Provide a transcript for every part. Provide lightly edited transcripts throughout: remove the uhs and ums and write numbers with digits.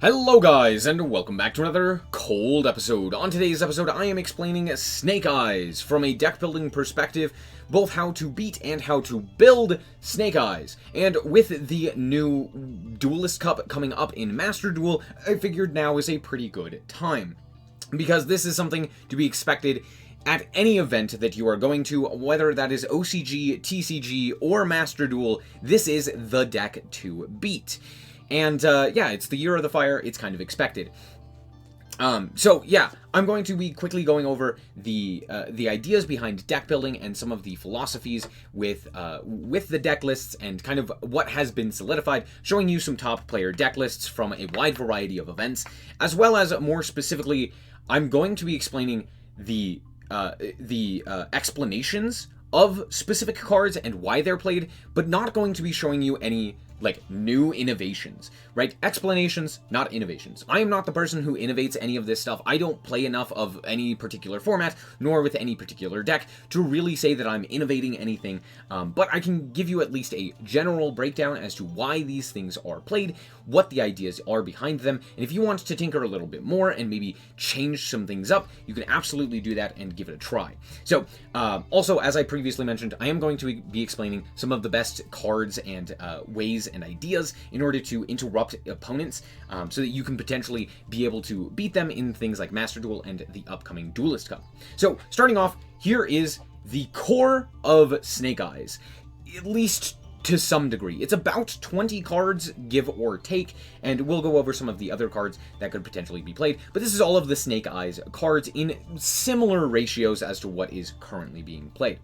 Hello guys, and welcome back to another cold episode. On today's episode, I am explaining Snake Eyes from a deck building perspective, both how to beat and how to build Snake Eyes. And with the new Duelist Cup coming up in Master Duel, I figured now is a pretty good time. Because this is something to be expected at any event that you are going to, whether that is OCG, TCG, or Master Duel. This is the deck to beat. And, yeah, it's the Year of the Fire, it's kind of expected. So, yeah, I'm going to be quickly going over the ideas behind deck building and some of the philosophies with the deck lists and kind of what has been solidified, showing you some top player deck lists from a wide variety of events, as well as, more specifically, I'm going to be explaining the explanations of specific cards and why they're played, but not going to be showing you any new innovations, right? Explanations, not innovations. I am not the person who innovates any of this stuff. I don't play enough of any particular format, nor with any particular deck, to really say that I'm innovating anything, but I can give you at least a general breakdown as to why these things are played, what the ideas are behind them, and if you want to tinker a little bit more and maybe change some things up, you can absolutely do that and give it a try. So, also, as I previously mentioned, I am going to be explaining some of the best cards and ways and ideas in order to interrupt opponents, so that you can potentially be able to beat them in things like Master Duel and the upcoming Duelist Cup. So, starting off, here is the core of Snake Eyes, at least to some degree. It's about 20 cards, give or take, and we'll go over some of the other cards that could potentially be played, but this is all of the Snake Eyes cards in similar ratios as to what is currently being played,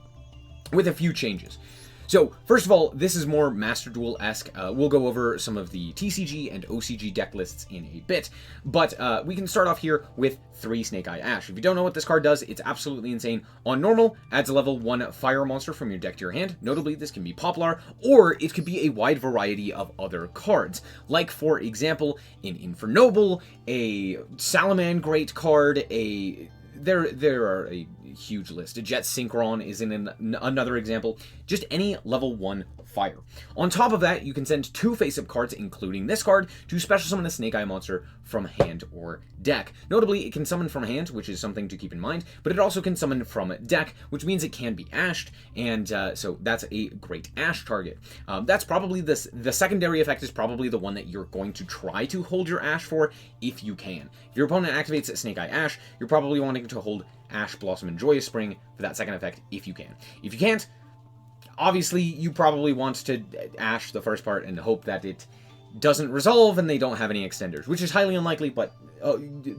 with a few changes. So, first of all, this is more Master Duel-esque. We'll go over some of the TCG and OCG deck lists in a bit, but we can start off here with 3 Snake Eye Ash. If you don't know what this card does, it's absolutely insane. On normal, adds a level 1 fire monster from your deck to your hand. Notably, this can be Poplar, or it could be a wide variety of other cards. Like, for example, an Infernoble, a Salamangreat card, there are a huge list. A Jet Synchron is in another example. Just any level 1 fire. On top of that, you can send 2 face-up cards, including this card, to special summon a Snake Eye monster from hand or deck. Notably, it can summon from hand, which is something to keep in mind, but it also can summon from deck, which means it can be ashed, and so that's a great ash target. That's probably the secondary effect is probably the one that you're going to try to hold your ash for, if you can. If your opponent activates Snake Eye Ash, you're probably wanting to hold Ash, Blossom, and Joyous Spring for that second effect, if you can. If you can't, obviously, you probably want to Ash the first part and hope that it doesn't resolve and they don't have any extenders, which is highly unlikely, but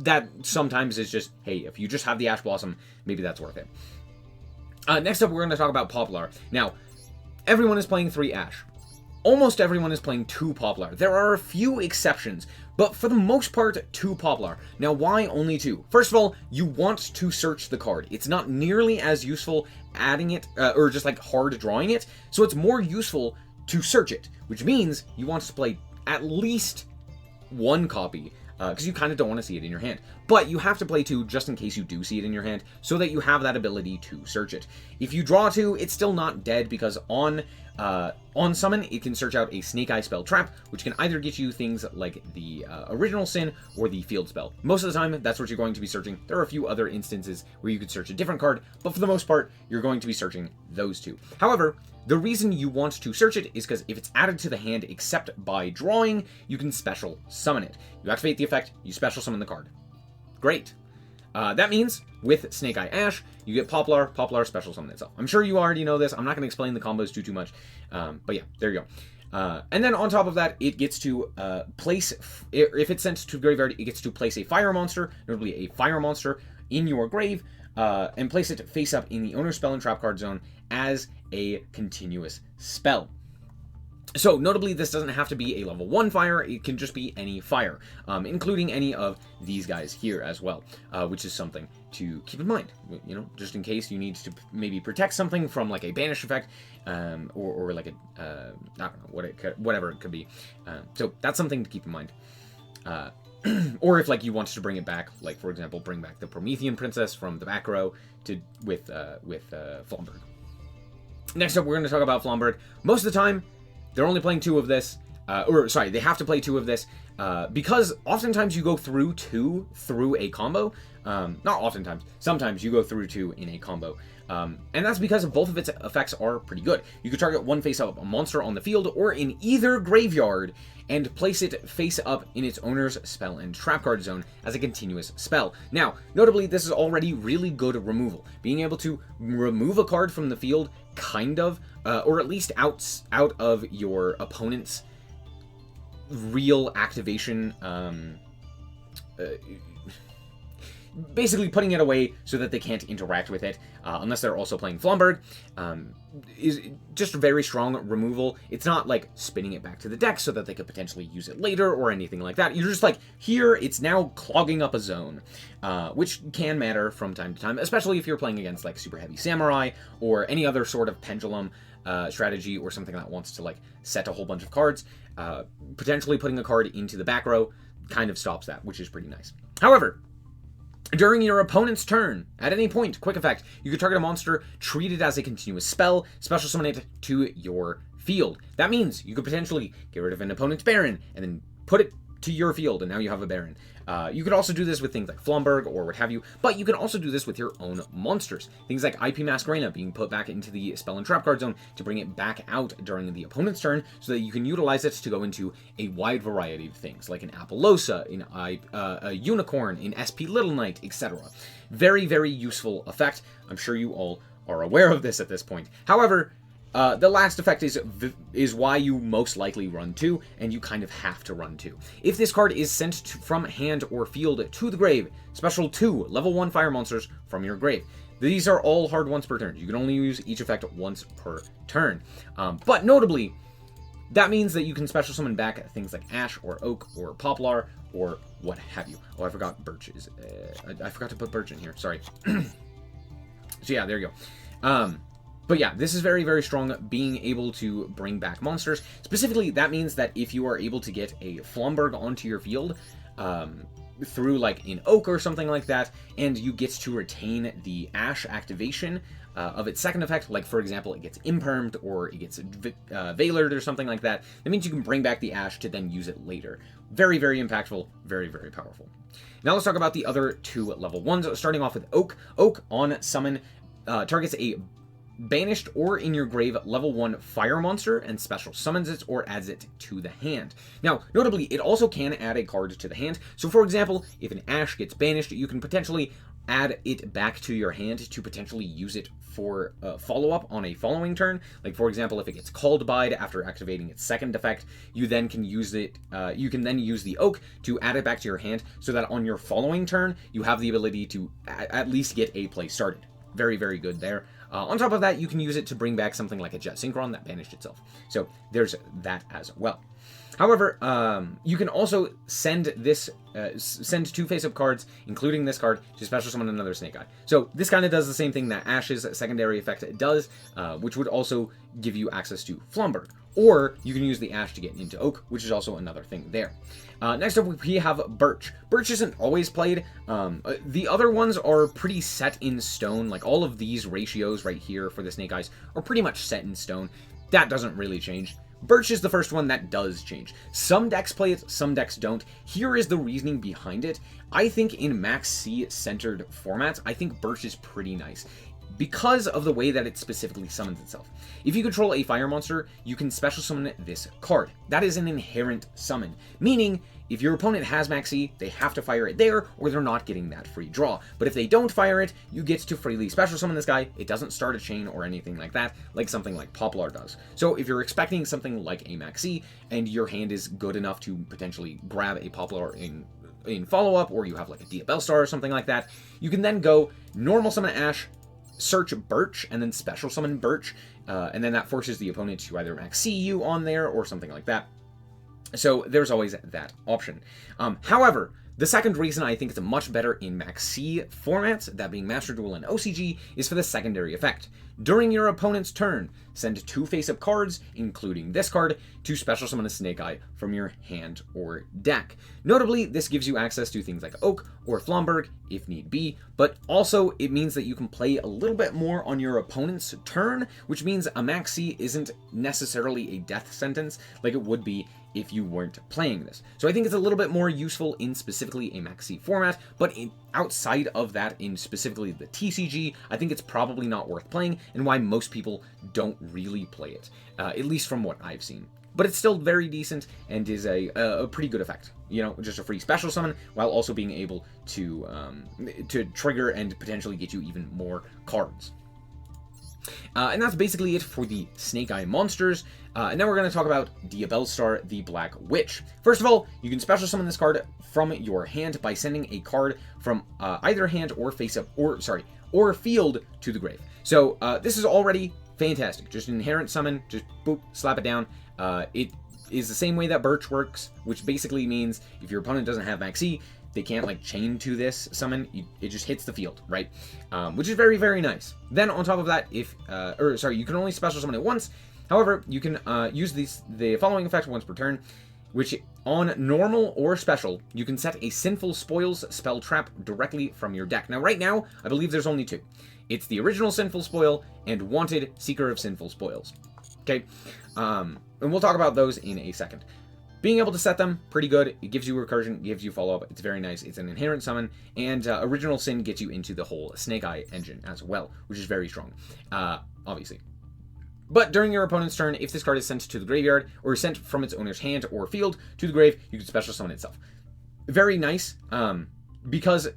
that sometimes is just, hey, if you just have the Ash Blossom, maybe that's worth it. Next up, we're going to talk about Poplar. Now, everyone is playing 3 Ash. Almost everyone is playing 2 Poplar. There are a few exceptions, but for the most part, 2 Poplar. Now, why only 2? First of all, you want to search the card. It's not nearly as useful adding it, or just like hard drawing it, so it's more useful to search it, which means you want to play at least 1 copy, because you kind of don't want to see it in your hand. But you have to play 2 just in case you do see it in your hand, so that you have that ability to search it. If you draw 2, it's still not dead, because on summon, it can search out a Snake Eye spell trap, which can either get you things like the original sin or the field spell. Most of the time, that's what you're going to be searching. There are a few other instances where you could search a different card, but for the most part, you're going to be searching those 2. However, the reason you want to search it is because if it's added to the hand except by drawing, you can special summon it. You activate the effect, you special summon the card. Great. That means, with Snake Eye Ash, you get Poplar, Poplar special summon itself. I'm sure you already know this. I'm not going to explain the combos too much. But yeah, there you go. And then on top of that, it gets to place, if it's sent to graveyard, it gets to place a fire monster, notably a fire monster, in your grave, and place it face up in the owner's spell and trap card zone as a continuous spell. So, notably, this doesn't have to be a level 1 fire, it can just be any fire, including any of these guys here as well, which is something to keep in mind, you know, just in case you need to maybe protect something from, like, a banish effect, or like a, I don't know, whatever it could be. So, that's something to keep in mind. Or if, like, you wanted to bring it back, like, for example, bring back the Promethean Princess from the back row with Flomberg. Next up, we're going to talk about Flomberg. Most of the time, they're only playing 2 of this, they have to play 2 of this, because oftentimes you go through 2 through a combo. Not oftentimes, sometimes you go through 2 in a combo. And that's because both of its effects are pretty good. You could target one face-up monster on the field or in either graveyard and place it face-up in its owner's spell and trap card zone as a continuous spell. Now, notably, this is already really good removal. Being able to remove a card from the field, kind of, or at least out of your opponent's real activation, basically putting it away so that they can't interact with it, unless they're also playing Flomberg, is just very strong removal. It's not like spinning it back to the deck so that they could potentially use it later or anything like that. You're just like, here, it's now clogging up a zone, which can matter from time to time, especially if you're playing against like Super Heavy Samurai or any other sort of pendulum strategy or something that wants to like set a whole bunch of cards. Potentially putting a card into the back row kind of stops that, which is pretty nice. However, during your opponent's turn, at any point, quick effect, you can target a monster, treat it as a continuous spell, special summon it to your field. That means you could potentially get rid of an opponent's Baron, and then put it to your field, and now you have a Baron. You could also do this with things like Flomberg or what have you, but you can also do this with your own monsters. Things like IP Masquerena being put back into the spell and trap card zone to bring it back out during the opponent's turn so that you can utilize it to go into a wide variety of things, like an Apollosa, a Unicorn, in SP Little Knight, etc. Very, very useful effect. I'm sure you all are aware of this at this point. However, the last effect is why you most likely run 2, and you kind of have to run 2. If this card is sent from hand or field to the grave, special 2 level 1 fire monsters from your grave. These are all hard once per turn. You can only use each effect once per turn. But notably, that means that you can special summon back things like Ash or Oak or Poplar or what have you. Oh, I forgot Birch is... I forgot to put Birch in here. Sorry. So yeah, there you go. But yeah, this is very, very strong, being able to bring back monsters. Specifically, that means that if you are able to get a Flomberg onto your field, through like an Oak or something like that, and you get to retain the Ash activation of its second effect, like for example, it gets Impermed or it gets Veilered or something like that, that means you can bring back the Ash to then use it later. Very, very impactful, very, very powerful. Now let's talk about the other 2 level 1s, starting off with Oak. Oak on summon targets a banished or in your grave level 1 fire monster and special summons it or adds it to the hand. Now, notably, it also can add a card to the hand. So for example, if an Ash gets banished, you can potentially add it back to your hand to potentially use it for follow-up on a following turn. Like for example, if it gets called by after activating its second effect, you then can use it, you can then use the Oak to add it back to your hand so that on your following turn, you have the ability to at least get a play started. Very, very good there. On top of that, you can use it to bring back something like a Jet Synchron that banished itself. So there's that as well. However, you can also send this, send 2 face-up cards, including this card, to special summon another Snake Eye. So this kind of does the same thing that Ash's secondary effect does, which would also give you access to Flomberg. Or you can use the Ash to get into Oak, which is also another thing there. Next up, we have Birch. Birch isn't always played. The other ones are pretty set in stone. Like all of these ratios right here for the Snake Eyes are pretty much set in stone. That doesn't really change. Birch is the first one that does change. Some decks play it, some decks don't. Here is the reasoning behind it. I think in Max C centered formats, I think Birch is pretty nice, because of the way that it specifically summons itself. If you control a fire monster, you can special summon this card. That is an inherent summon, meaning if your opponent has Maxi, they have to fire it there, or they're not getting that free draw. But if they don't fire it, you get to freely special summon this guy. It doesn't start a chain or anything like that, like something like Poplar does. So if you're expecting something like a Maxi, and your hand is good enough to potentially grab a Poplar in follow-up, or you have like a DBL Star or something like that, you can then go normal summon Ash, search Birch, and then special summon Birch, and then that forces the opponent to either Maxi you on there or something like that. So there's always that option. However, The second reason I think it's much better in Max C formats, that being Master Duel and OCG, is for the secondary effect. During your opponent's turn, send 2 face-up cards, including this card, to special summon a SnowiKs from your hand or deck. Notably, this gives you access to things like Oak or Flomberg, if need be, but also it means that you can play a little bit more on your opponent's turn, which means a Max C isn't necessarily a death sentence like it would be if you weren't playing this. So I think it's a little bit more useful in specifically a Max C format, but outside of that, in specifically the TCG, I think it's probably not worth playing, and why most people don't really play it, at least from what I've seen. But it's still very decent and is a pretty good effect. You know, just a free special summon while also being able to trigger and potentially get you even more cards. And that's basically it for the SnowiKs monsters. And now we're going to talk about DBL Star, the Black Witch. First of all, you can special summon this card from your hand by sending a card from either hand or or field to the grave. So this is already fantastic. Just an inherent summon, just boop, slap it down. It is the same way that Birch works, which basically means if your opponent doesn't have Max C, they can't like chain to this summon. It just hits the field, right? Which is very, very nice. Then on top of that, you can only special summon it once. However, you can use the following effect once per turn, which on normal or special, you can set a Sinful Spoils spell trap directly from your deck. Now, right now, I believe there's only 2. It's the original Sinful Spoil and Wanted Seeker of Sinful Spoils. Okay, and we'll talk about those in a second. Being able to set them, pretty good. It gives you recursion, gives you follow-up. It's very nice. It's an inherent summon, and Original Sin gets you into the whole SnowiKs engine as well, which is very strong, obviously. But during your opponent's turn, if this card is sent to the graveyard, or sent from its owner's hand or field to the grave, you can special summon itself. Very nice, because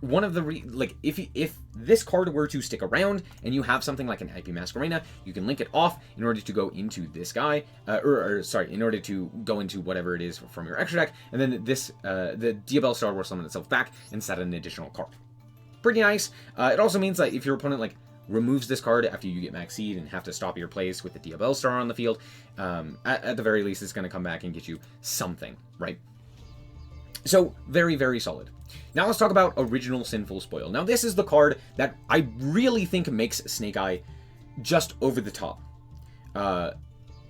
one of the if this card were to stick around and you have something like an IP Masquerena, you can link it off in order to go into this guy, in order to go into whatever it is from your extra deck, and then this the DBL Star will summon itself back and set an additional card. Pretty nice. It also means that if your opponent removes this card after you get Max Seed and have to stop your plays with the DBL Star on the field, at the very least, it's going to come back and get you something, right? So, very, very solid. Now let's talk about Original Sinful Spoil. Now this is the card that I really think makes SnowiKs just over the top.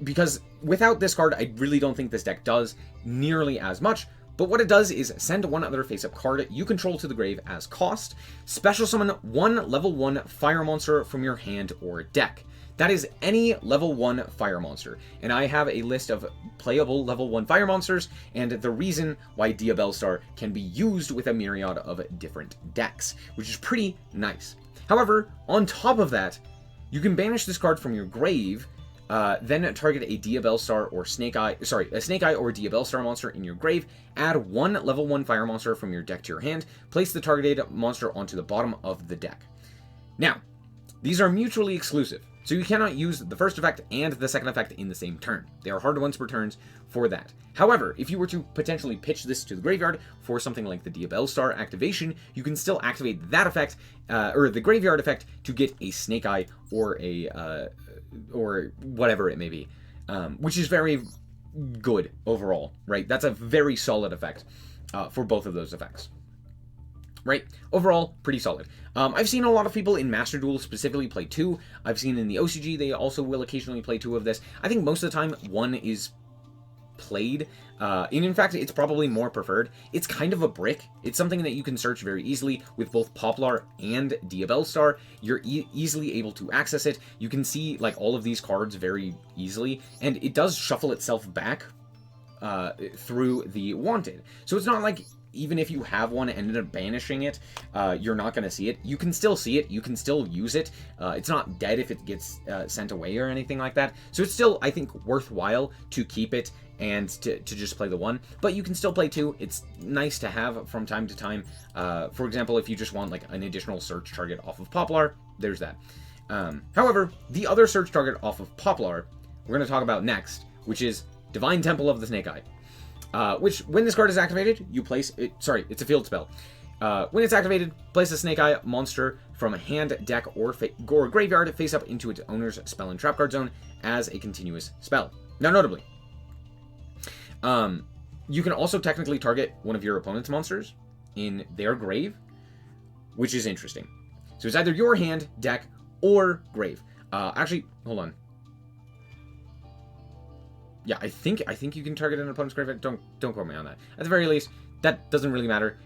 Because without this card, I really don't think this deck does nearly as much. But what it does is send one other face-up card you control to the grave as cost, special summon 1 level 1 fire monster from your hand or deck. That is any level 1 fire monster, and I have a list of playable level 1 fire monsters, and the reason why DBL Star can be used with a myriad of different decks, which is pretty nice. However, on top of that, you can banish this card from your grave, then target a DBL Star or a SnowiKs or DBL Star monster in your grave, add 1 level 1 fire monster from your deck to your hand, place the targeted monster onto the bottom of the deck. Now, these are mutually exclusive, so you cannot use the first effect and the second effect in the same turn. They are hard once per turns for that. However, if you were to potentially pitch this to the graveyard for something like the DBL Star activation, you can still activate that effect, or the graveyard effect, to get a SnowiKs or whatever it may be, which is very good overall, right? That's a very solid effect for both of those effects. Right? Overall, pretty solid. I've seen a lot of people in Master Duel specifically play 2. I've seen in the OCG they also will occasionally play 2 of this. I think most of the time 1 is played, and in fact it's probably more preferred. It's kind of a brick. It's something that you can search very easily with both Poplar and DBL Star. You're easily able to access it. You can see all of these cards very easily, and it does shuffle itself back through the Wanted. So it's not like even if you have one and end up banishing it, you're not going to see it. You can still see it. You can still use it. It's not dead if it gets sent away or anything like that. So it's still, I think, worthwhile to keep it and to just play the 1. But you can still play 2. It's nice to have from time to time. For example, if you just want an additional search target off of Poplar, there's that. However, the other search target off of Poplar we're going to talk about next, which is Divine Temple of the SnowiKs. Which, when this card is activated, you place it. Sorry, it's a field spell. When it's activated, place a SnowiKs monster from a hand, deck, or graveyard face up into its owner's spell and trap card zone as a continuous spell. Now, notably, You can also technically target one of your opponent's monsters in their grave, which is interesting. So it's either your hand, deck, or grave. Actually, hold on. Yeah, I think you can target an opponent's grave. Don't quote me on that. At the very least, that doesn't really matter.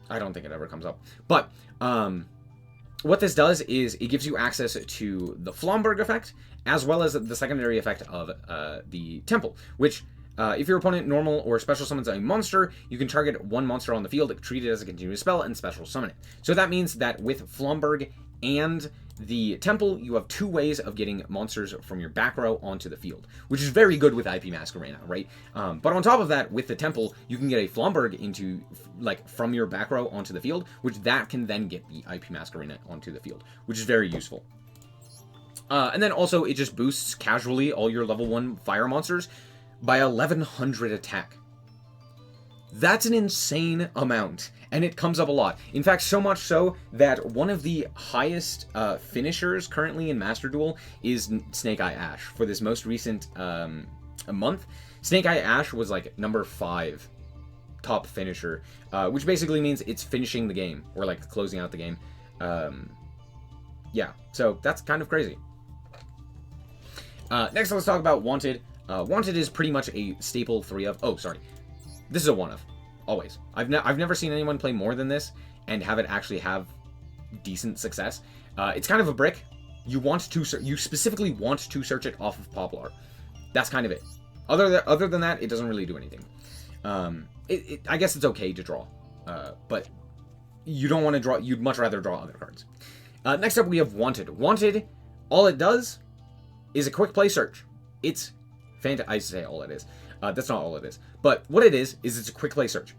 I don't think it ever comes up. But what this does is it gives you access to the Flomberg effect, as well as the secondary effect of the Temple, which, if your opponent normal or special summons a monster, you can target one monster on the field, treat it as a continuous spell, and special summon it. So that means that with Flomberg and the Temple, you have 2 ways of getting monsters from your back row onto the field, which is very good with IP Masquerade, right? But on top of that, with the Temple, you can get a Flomberg into, like, from your back row onto the field, which that can then get the IP Masquerade onto the field, which is very useful. And then also, it just boosts casually all your level 1 fire monsters by 1100 attack. That's an insane amount, and it comes up a lot. In fact, so much so that one of the highest finishers currently in Master Duel is Snake Eye Ash. For this most recent month, Snake Eye Ash was like number 5 top finisher, which basically means it's finishing the game, or like closing out the game. Yeah, so that's kind of crazy. Next, let's talk about Wanted. Wanted is pretty much a staple 3 of. Oh, sorry. This is a 1 of. Always. I've never seen anyone play more than this and have it actually have decent success. It's kind of a brick. You specifically want to search it off of Poplar. That's kind of it. Other than that, it doesn't really do anything. I guess it's okay to draw, but you don't want to draw. You'd much rather draw other cards. Next up, we have Wanted. Wanted, all it does is a quick play search. It's fantastic. I say all it is. That's not all it is. But what it is it's a quick play search.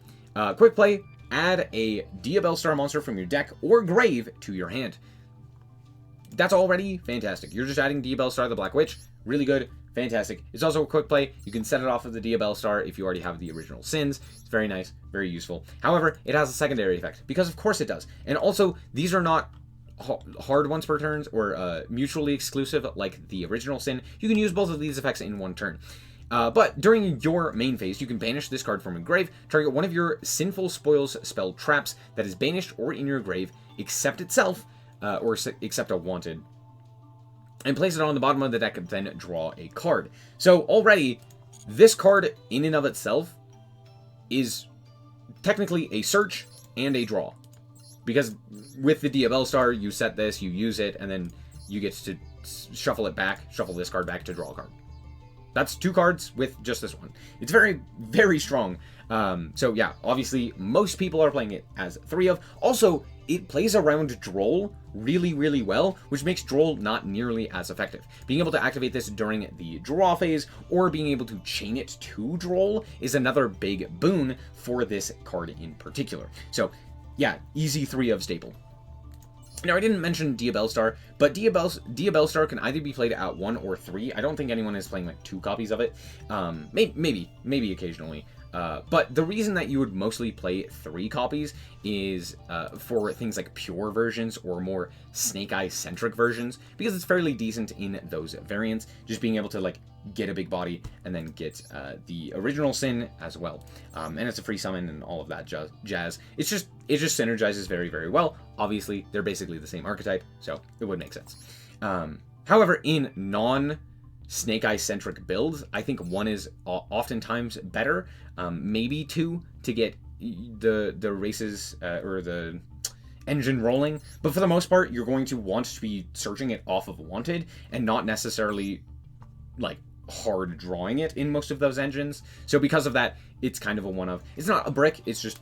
Quick play, add a DBL Star monster from your deck or grave to your hand. That's already fantastic. You're just adding DBL Star the Black Witch. Really good. Fantastic. It's also a quick play. You can set it off of the DBL Star if you already have the original Sins. It's very nice. Very useful. However, it has a secondary effect. Because of course it does. And also, these are not hard once per turns or mutually exclusive like the original Sin. You can use both of these effects in one turn. But during your main phase, you can banish this card from your grave, target one of your Sinful Spoils spell traps that is banished or in your grave, except itself, or except a Wanted, and place it on the bottom of the deck, and then draw a card. So already, this card in and of itself is technically a search and a draw. Because with the DBL Star, you set this, you use it, and then you get to shuffle this card back to draw a card. That's 2 cards with just this one. It's very, very strong. So yeah, obviously, most people are playing it as 3 of. Also, it plays around Droll really, really well, which makes Droll not nearly as effective. Being able to activate this during the draw phase, or being able to chain it to Droll, is another big boon for this card in particular. So yeah, easy 3 of staple. Now, I didn't mention DBL Star, but DBL Star can either be played at 1 or 3. I don't think anyone is playing like 2 copies of it. Maybe occasionally. But the reason that you would mostly play 3 copies is for things like pure versions or more Snake Eye-centric versions, because it's fairly decent in those variants, just being able to like get a big body and then get the original Sin as well. And it's a free summon and all of that jazz. It just synergizes very, very well. Obviously, they're basically the same archetype, so it would make sense. However, in non-Snake Eye-centric builds, I think 1 is oftentimes better. Maybe 2 to get the races or the engine rolling. But for the most part, you're going to want to be searching it off of Wanted and not necessarily like hard drawing it in most of those engines. So because of that, it's kind of a 1 of. It's not a brick, it's just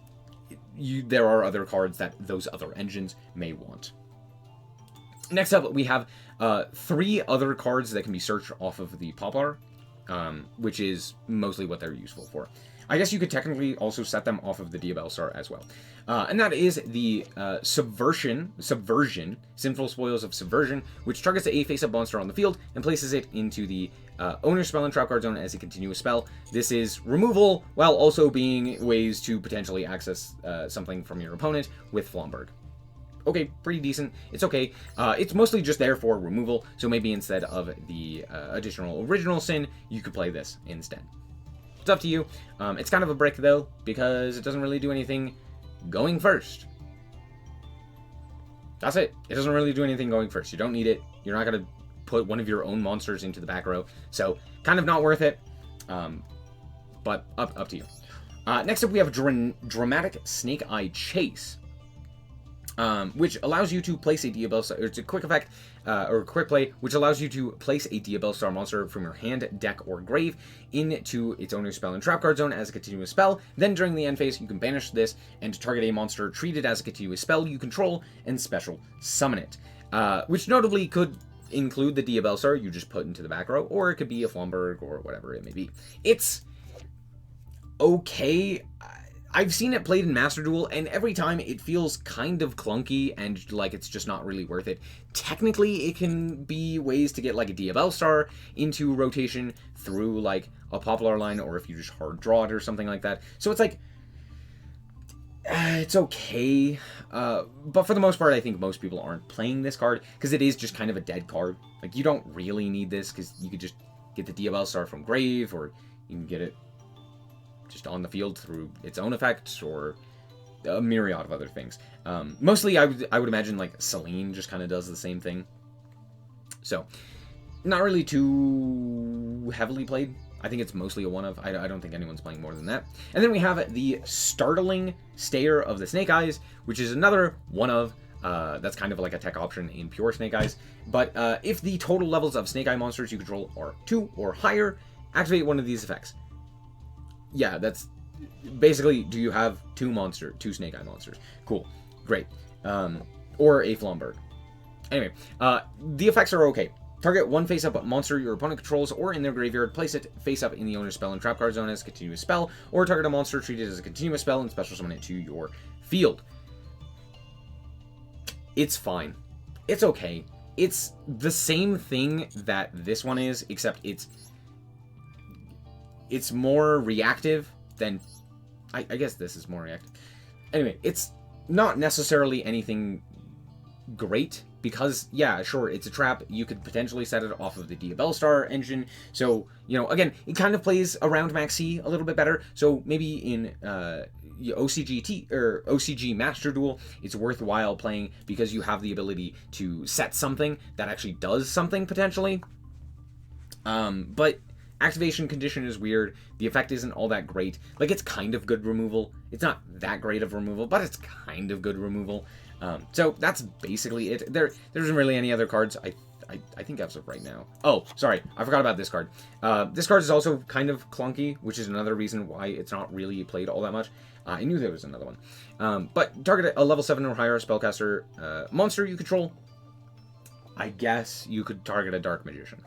there are other cards that those other engines may want. Next up, we have 3 other cards that can be searched off of the Poplar, which is mostly what they're useful for. I guess you could technically also set them off of the DBL Star as well. And that is the Subversion, Sinful Spoils of Subversion, which targets a face-up monster on the field and places it into the owner's spell and trap card zone as a continuous spell. This is removal, while also being ways to potentially access something from your opponent with Flomberg. Okay, pretty decent. It's okay. It's mostly just there for removal, so maybe instead of the additional original Sin, you could play this instead. It's up to you. It's kind of a brick, though, because it doesn't really do anything going first. That's it. It doesn't really do anything going first. You don't need it. You're not going to put one of your own monsters into the back row. So, kind of not worth it. But up to you. Next up, we have Dramatic Snake Eye Chase, which allows you to place a DBL Star. It's a quick effect, or quick play, which allows you to place a DBL Star monster from your hand, deck, or grave into its owner's spell and trap card zone as a continuous spell. Then during the end phase, you can banish this and target a monster treated as a continuous spell you control and special summon it, which notably could include the DBL Star you just put into the back row, or it could be a Flomberg or whatever it may be. It's okay. I've seen it played in Master Duel, and every time it feels kind of clunky and like it's just not really worth it. Technically, it can be ways to get like a DBL Star into rotation through like a Poplar line, or if you just hard draw it or something like that. So it's like, it's okay. But for the most part, I think most people aren't playing this card because it is just kind of a dead card. Like, you don't really need this because you could just get the DBL Star from grave, or you can get it just on the field through its own effects, or a myriad of other things. Mostly, I would imagine, like, Selene just kind of does the same thing. So, not really too heavily played. I think it's mostly a one-of. I don't think anyone's playing more than that. And then we have the Startling Stayer of the Snake Eyes, which is another one-of. That's kind of like a tech option in pure Snake Eyes. But if the total levels of Snake Eye monsters you control are 2 or higher, activate one of these effects. Yeah, that's basically, do you have 2 Snake Eye monsters? Cool. Great. Or a Flomberg. Anyway, the effects are okay. Target one face-up monster your opponent controls or in their graveyard. Place it face-up in the owner's spell and trap card zone as a continuous spell, or target a monster treated as a continuous spell and special summon it to your field. It's fine. It's okay. It's the same thing that this one is, except it's more reactive than... I guess this is more reactive. Anyway, it's not necessarily anything great, because, yeah, sure, it's a trap. You could potentially set it off of the DBL Star engine. So, you know, again, it kind of plays around Max C a little bit better. So maybe in OCG Master Duel, it's worthwhile playing because you have the ability to set something that actually does something potentially. But activation condition is weird. The effect isn't all that great. Like, it's kind of good removal. It's not that great of removal, but it's kind of good removal. So that's basically it. There isn't really any other cards, I think, as of right now. Oh, sorry, I forgot about this card. This card is also kind of clunky, which is another reason why it's not really played all that much. I knew there was another one. But target a level 7 or higher spellcaster monster you control. I guess you could target a Dark Magician.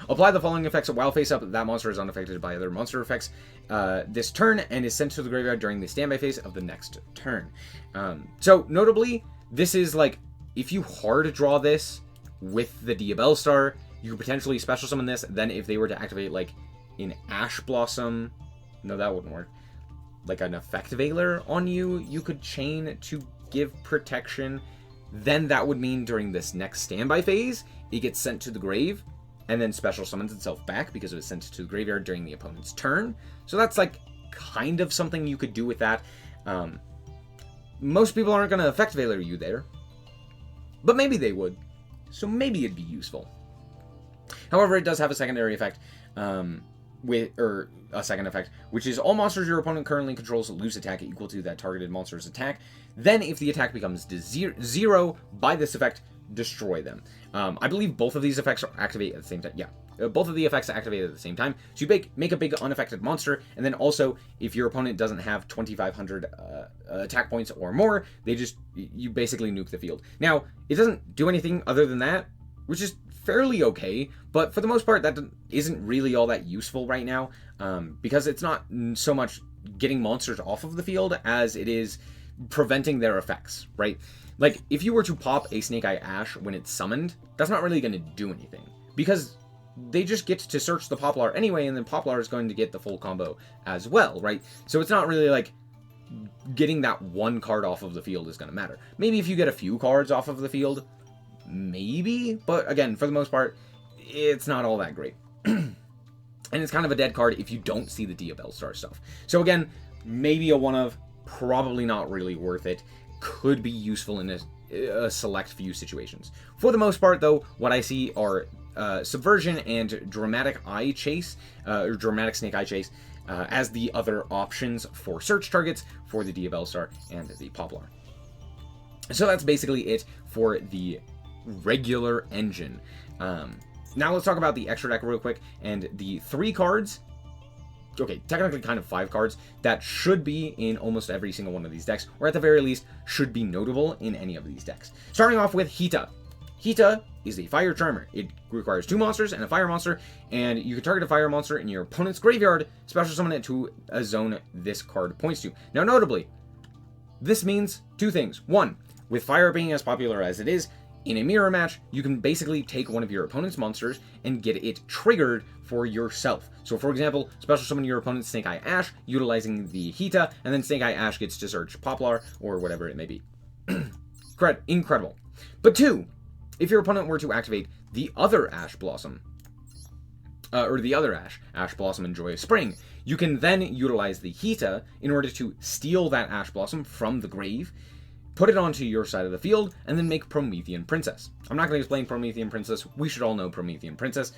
Apply the following effects while face up. That monster is unaffected by other monster effects this turn and is sent to the graveyard during the standby phase of the next turn. So notably, this is like, if you hard draw this with the DBL Star, you could potentially special summon this. Then if they were to activate like in Ash Blossom, no, that wouldn't work. Like an Effect Veiler on you, you could chain to give protection. Then that would mean during this next standby phase, it gets sent to the grave and then special summons itself back because it was sent to the graveyard during the opponent's turn. So that's like kind of something you could do with that. Most people aren't going to Effect Veiler you there, but maybe they would. So maybe it'd be useful. However, it does have a secondary effect, which is all monsters your opponent currently controls lose attack equal to that targeted monster's attack. Then, if the attack becomes zero by this effect, destroy them. I believe both of these effects activate at the same time. Yeah, both of the effects activate at the same time. So you make a big unaffected monster, and then also, if your opponent doesn't have 2,500 attack points or more, you basically nuke the field. Now, it doesn't do anything other than that, which is fairly okay, but for the most part, that isn't really all that useful right now, because it's not so much getting monsters off of the field as it is preventing their effects, right? Like, if you were to pop a Snake Eye Ash when it's summoned, that's not really going to do anything, because they just get to search the Poplar anyway, and then Poplar is going to get the full combo as well, right? So it's not really like getting that one card off of the field is going to matter. Maybe if you get a few cards off of the field, maybe, but again, for the most part, it's not all that great. And And it's kind of a dead card if you don't see the DBL Star stuff. So again, maybe a one of, probably not really worth it. Could be useful in a select few situations. For the most part, though, what I see are Subversion and Dramatic Eye Chase, or Dramatic Snake Eye Chase, as the other options for search targets for the DBL Star and the Poplar. So that's basically it for the regular engine. Now let's talk about the extra deck real quick, and the 3 cards, okay, technically kind of 5 cards, that should be in almost every single one of these decks, or at the very least, should be notable in any of these decks. Starting off with Hita. Hita is a Fire Charmer. It requires 2 monsters and a Fire Monster, and you can target a Fire Monster in your opponent's graveyard, special summon it to a zone this card points to. Now notably, this means 2 things. 1, with Fire being as popular as it is, in a mirror match, you can basically take one of your opponent's monsters and get it triggered for yourself. So for example, special summon your opponent's Snake Eye Ash, utilizing the Hita, and then Snake Eye Ash gets to search Poplar, or whatever it may be. Incredible. But 2, if your opponent were to activate the other Ash Blossom, or the other Ash Blossom and Joyous Spring, you can then utilize the Hita in order to steal that Ash Blossom from the grave, put it onto your side of the field, and then make Promethean Princess. I'm not going to explain Promethean Princess. We should all know Promethean Princess.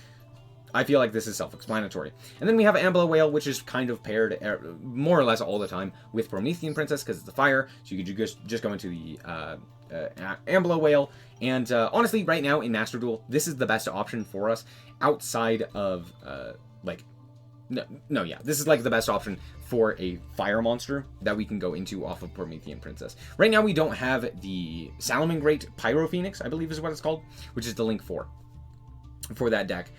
I feel like this is self-explanatory. And then we have Ambler Whale, which is kind of paired more or less all the time with Promethean Princess because it's the fire. So you could just go into the Ambler Whale. And honestly, right now in Master Duel, this is the best option for us outside of this is like the best option for a fire monster that we can go into off of Promethean Princess. Right now we don't have the Salamangreat Pyro Phoenix, I believe is what it's called, which is the link for that deck,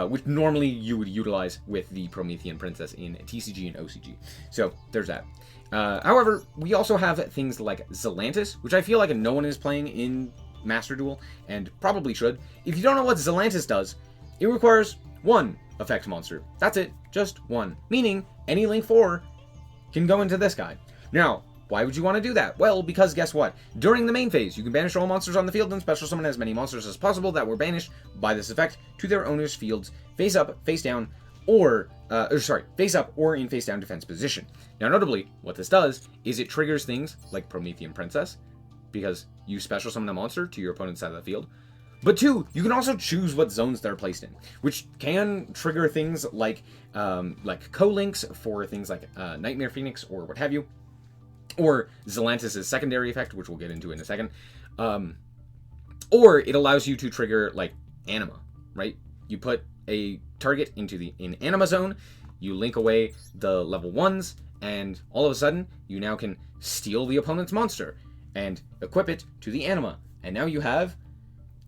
which normally you would utilize with the Promethean Princess in TCG and OCG. So there's that. However, we also have things like Zelantis, which I feel like no one is playing in Master Duel, and probably should. If you don't know what Zelantis does, it requires 1 effect monster. That's it, just 1. Meaning, any link 4 can go into this guy. Now, why would you want to do that? Well, because guess what? During the main phase, you can banish all monsters on the field and special summon as many monsters as possible that were banished by this effect to their owner's fields, face up, face down, or face up or in face down defense position. Now, notably, what this does is it triggers things like Promethean Princess, because you special summon a monster to your opponent's side of the field. But 2, you can also choose what zones they're placed in, which can trigger things like co-links for things like Nightmare Phoenix or what have you, or Zelantis' secondary effect, which we'll get into in a second, or it allows you to trigger like Anima, right? You put a target into the Anima zone, you link away the level 1s, and all of a sudden you now can steal the opponent's monster and equip it to the Anima, and now you have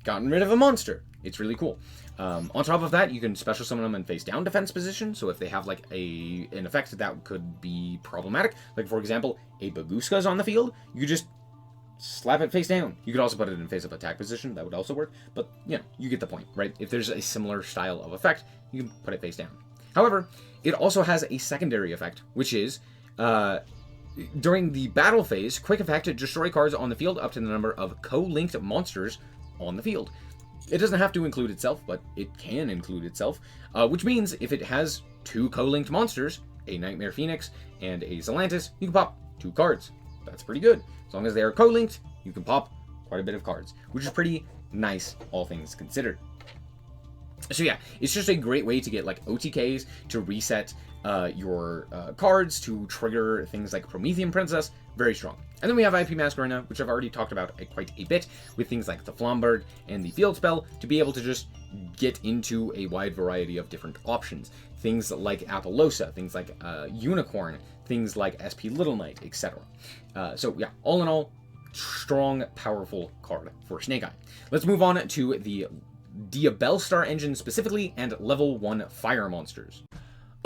gotten rid of a monster. It's really cool. On top of that, you can special summon them in face down defense position, so if they have like an effect that could be problematic, like for example, a Baguska's on the field, you could just slap it face down. You could also put it in face up attack position, that would also work, but you know, you get the point, right? If there's a similar style of effect, you can put it face down. However, it also has a secondary effect, which is, during the battle phase, quick effect to destroy cards on the field up to the number of co-linked monsters on the field. It doesn't have to include itself, but it can include itself, which means if it has 2 co-linked monsters, a Nightmare Phoenix and a Zelantis, you can pop 2 cards. That's pretty good. As long as they are co-linked, you can pop quite a bit of cards, which is pretty nice, all things considered. So yeah, it's just a great way to get like OTKs, to reset your cards, to trigger things like Promethean Princess. Very strong. And then we have IP Masquerena, which I've already talked about quite a bit, with things like the Flomberg and the Field Spell, to be able to just get into a wide variety of different options. Things like Apollosa, things like Unicorn, things like SP Little Knight, etc. So yeah, all in all, strong, powerful card for Snake Eye. Let's move on to the DBL Star engine specifically, and level 1 fire monsters.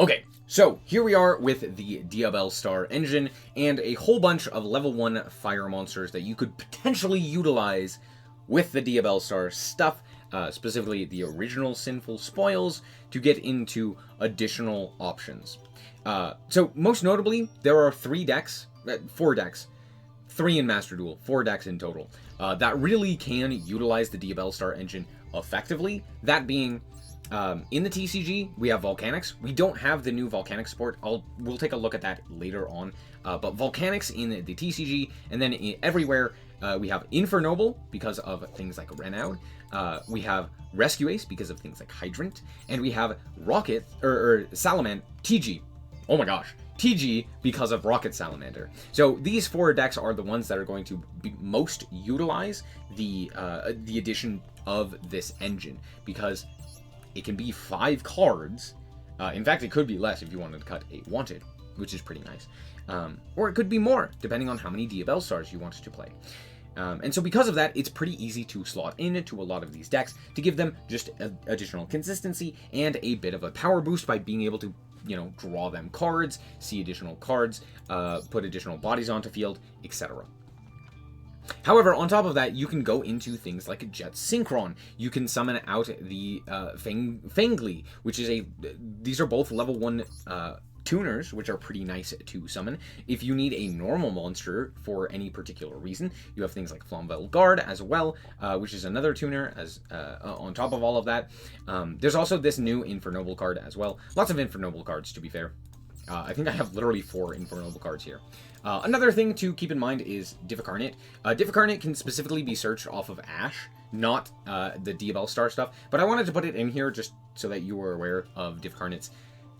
Okay, so here we are with the DBL Star engine and a whole bunch of level 1 fire monsters that you could potentially utilize with the DBL Star stuff, specifically the original Sinful Spoils, to get into additional options. So most notably, there are 4 decks, 3 in Master Duel, 4 decks in total, that really can utilize the DBL Star engine effectively, that being In the TCG, we have Volcanics. We don't have the new Volcanic support. We'll take a look at that later on. But Volcanics in the TCG, and then everywhere, we have Infernoble because of things like Renaud. We have Rescue Ace because of things like Hydrant. And we have Rocket, or Salamander, TG. Oh my gosh. TG because of Rocket Salamander. So these 4 decks are the ones that are going to most utilize the addition of this engine, because it can be 5 cards. In fact, it could be less if you wanted to cut a Wanted, which is pretty nice. Or it could be more, depending on how many DBL Stars you wanted to play. And so because of that, it's pretty easy to slot into a lot of these decks to give them just additional consistency and a bit of a power boost by being able to, you know, draw them cards, see additional cards, put additional bodies onto field, etc. However, on top of that, you can go into things like Jet Synchron. You can summon out the Fangly, which is these are both level 1 tuners, which are pretty nice to summon. If you need a normal monster for any particular reason, you have things like Flamvell Guard as well, which is another tuner as on top of all of that. There's also this new Infernoble card as well. Lots of Infernoble cards, to be fair. I think I have literally 4 Infernoble cards here. Another thing to keep in mind is Difficarnate. Difficarnate can specifically be searched off of Ash, not the DBL Star stuff, but I wanted to put it in here just so that you were aware of Difficarnate's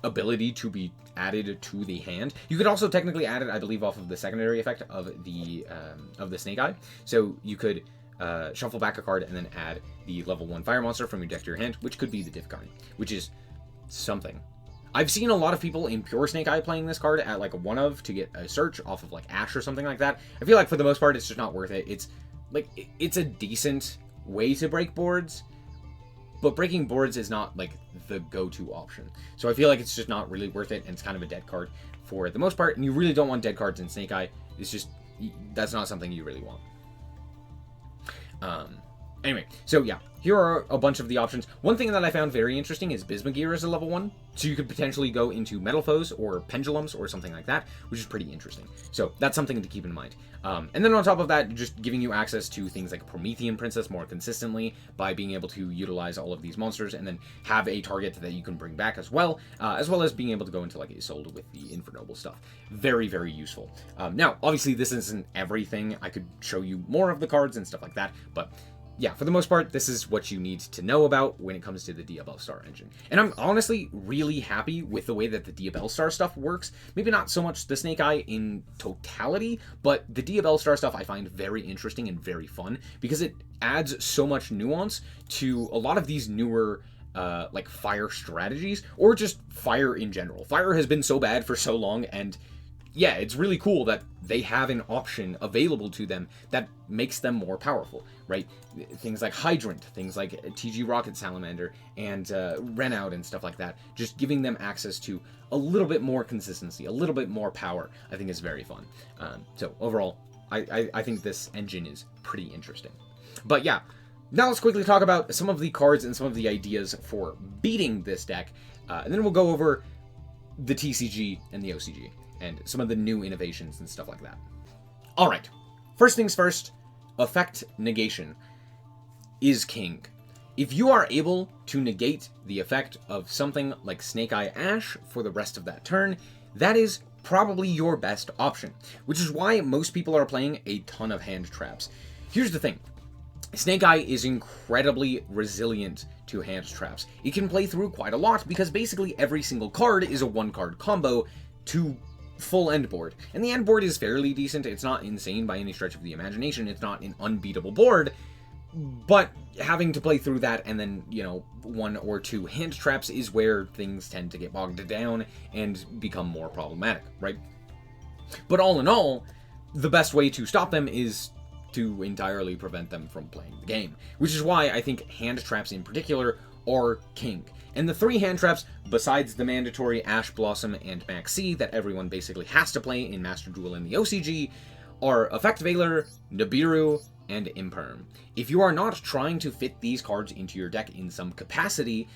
ability to be added to the hand. You could also technically add it, I believe, off of the secondary effect of the Snake Eye. So you could shuffle back a card and then add the level 1 fire monster from your deck to your hand, which could be the Difficarnate, which is something. I've seen a lot of people in pure Snake Eye playing this card at like a 1-of to get a search off of like Ash or something like that. I feel like for the most part, it's just not worth it. It's a decent way to break boards, but breaking boards is not like the go-to option. So I feel like it's just not really worth it, and it's kind of a dead card for the most part, and you really don't want dead cards in Snake Eye. It's just, that's not something you really want. Anyway, so yeah, here are a bunch of the options. One thing that I found very interesting is Bismugear as a level 1, so you could potentially go into Metal Foes or Pendulums or something like that, which is pretty interesting. So that's something to keep in mind. And then on top of that, just giving you access to things like Promethean Princess more consistently by being able to utilize all of these monsters and then have a target that you can bring back as well as being able to go into like Isolde with the Infernoble stuff. Very, very useful. Now, obviously this isn't everything. I could show you more of the cards and stuff like that, but yeah, for the most part, this is what you need to know about when it comes to the DBL Star engine. And I'm honestly really happy with the way that the DBL Star stuff works. Maybe not so much the Snake Eye in totality, but the DBL Star stuff I find very interesting and very fun because it adds so much nuance to a lot of these newer like fire strategies, or just fire in general. Fire has been so bad for so long, and yeah, it's really cool that they have an option available to them that makes them more powerful, right? Things like Hydrant, things like TG Rocket Salamander, and Renaud and stuff like that. Just giving them access to a little bit more consistency, a little bit more power, I think is very fun. So overall, I think this engine is pretty interesting. But yeah, now let's quickly talk about some of the cards and some of the ideas for beating this deck. And then we'll go over the TCG and the OCG, and some of the new innovations and stuff like that. Alright, first things first, effect negation is king. If you are able to negate the effect of something like Snake Eye Ash for the rest of that turn, that is probably your best option, which is why most people are playing a ton of hand traps. Here's the thing. Snake Eye is incredibly resilient to hand traps. It can play through quite a lot because basically every single card is a 1-card combo to full end board. And the end board is fairly decent. It's not insane by any stretch of the imagination. It's not an unbeatable board, but having to play through that and then, you know, 1 or 2 hand traps is where things tend to get bogged down and become more problematic, right? But all in all, the best way to stop them is to entirely prevent them from playing the game, which is why I think hand traps in particular are king. And the 3 hand traps, besides the mandatory Ash Blossom and Maxi that everyone basically has to play in Master Duel and the OCG, are Effect Veiler, Nibiru, and Imperm. If you are not trying to fit these cards into your deck in some capacity,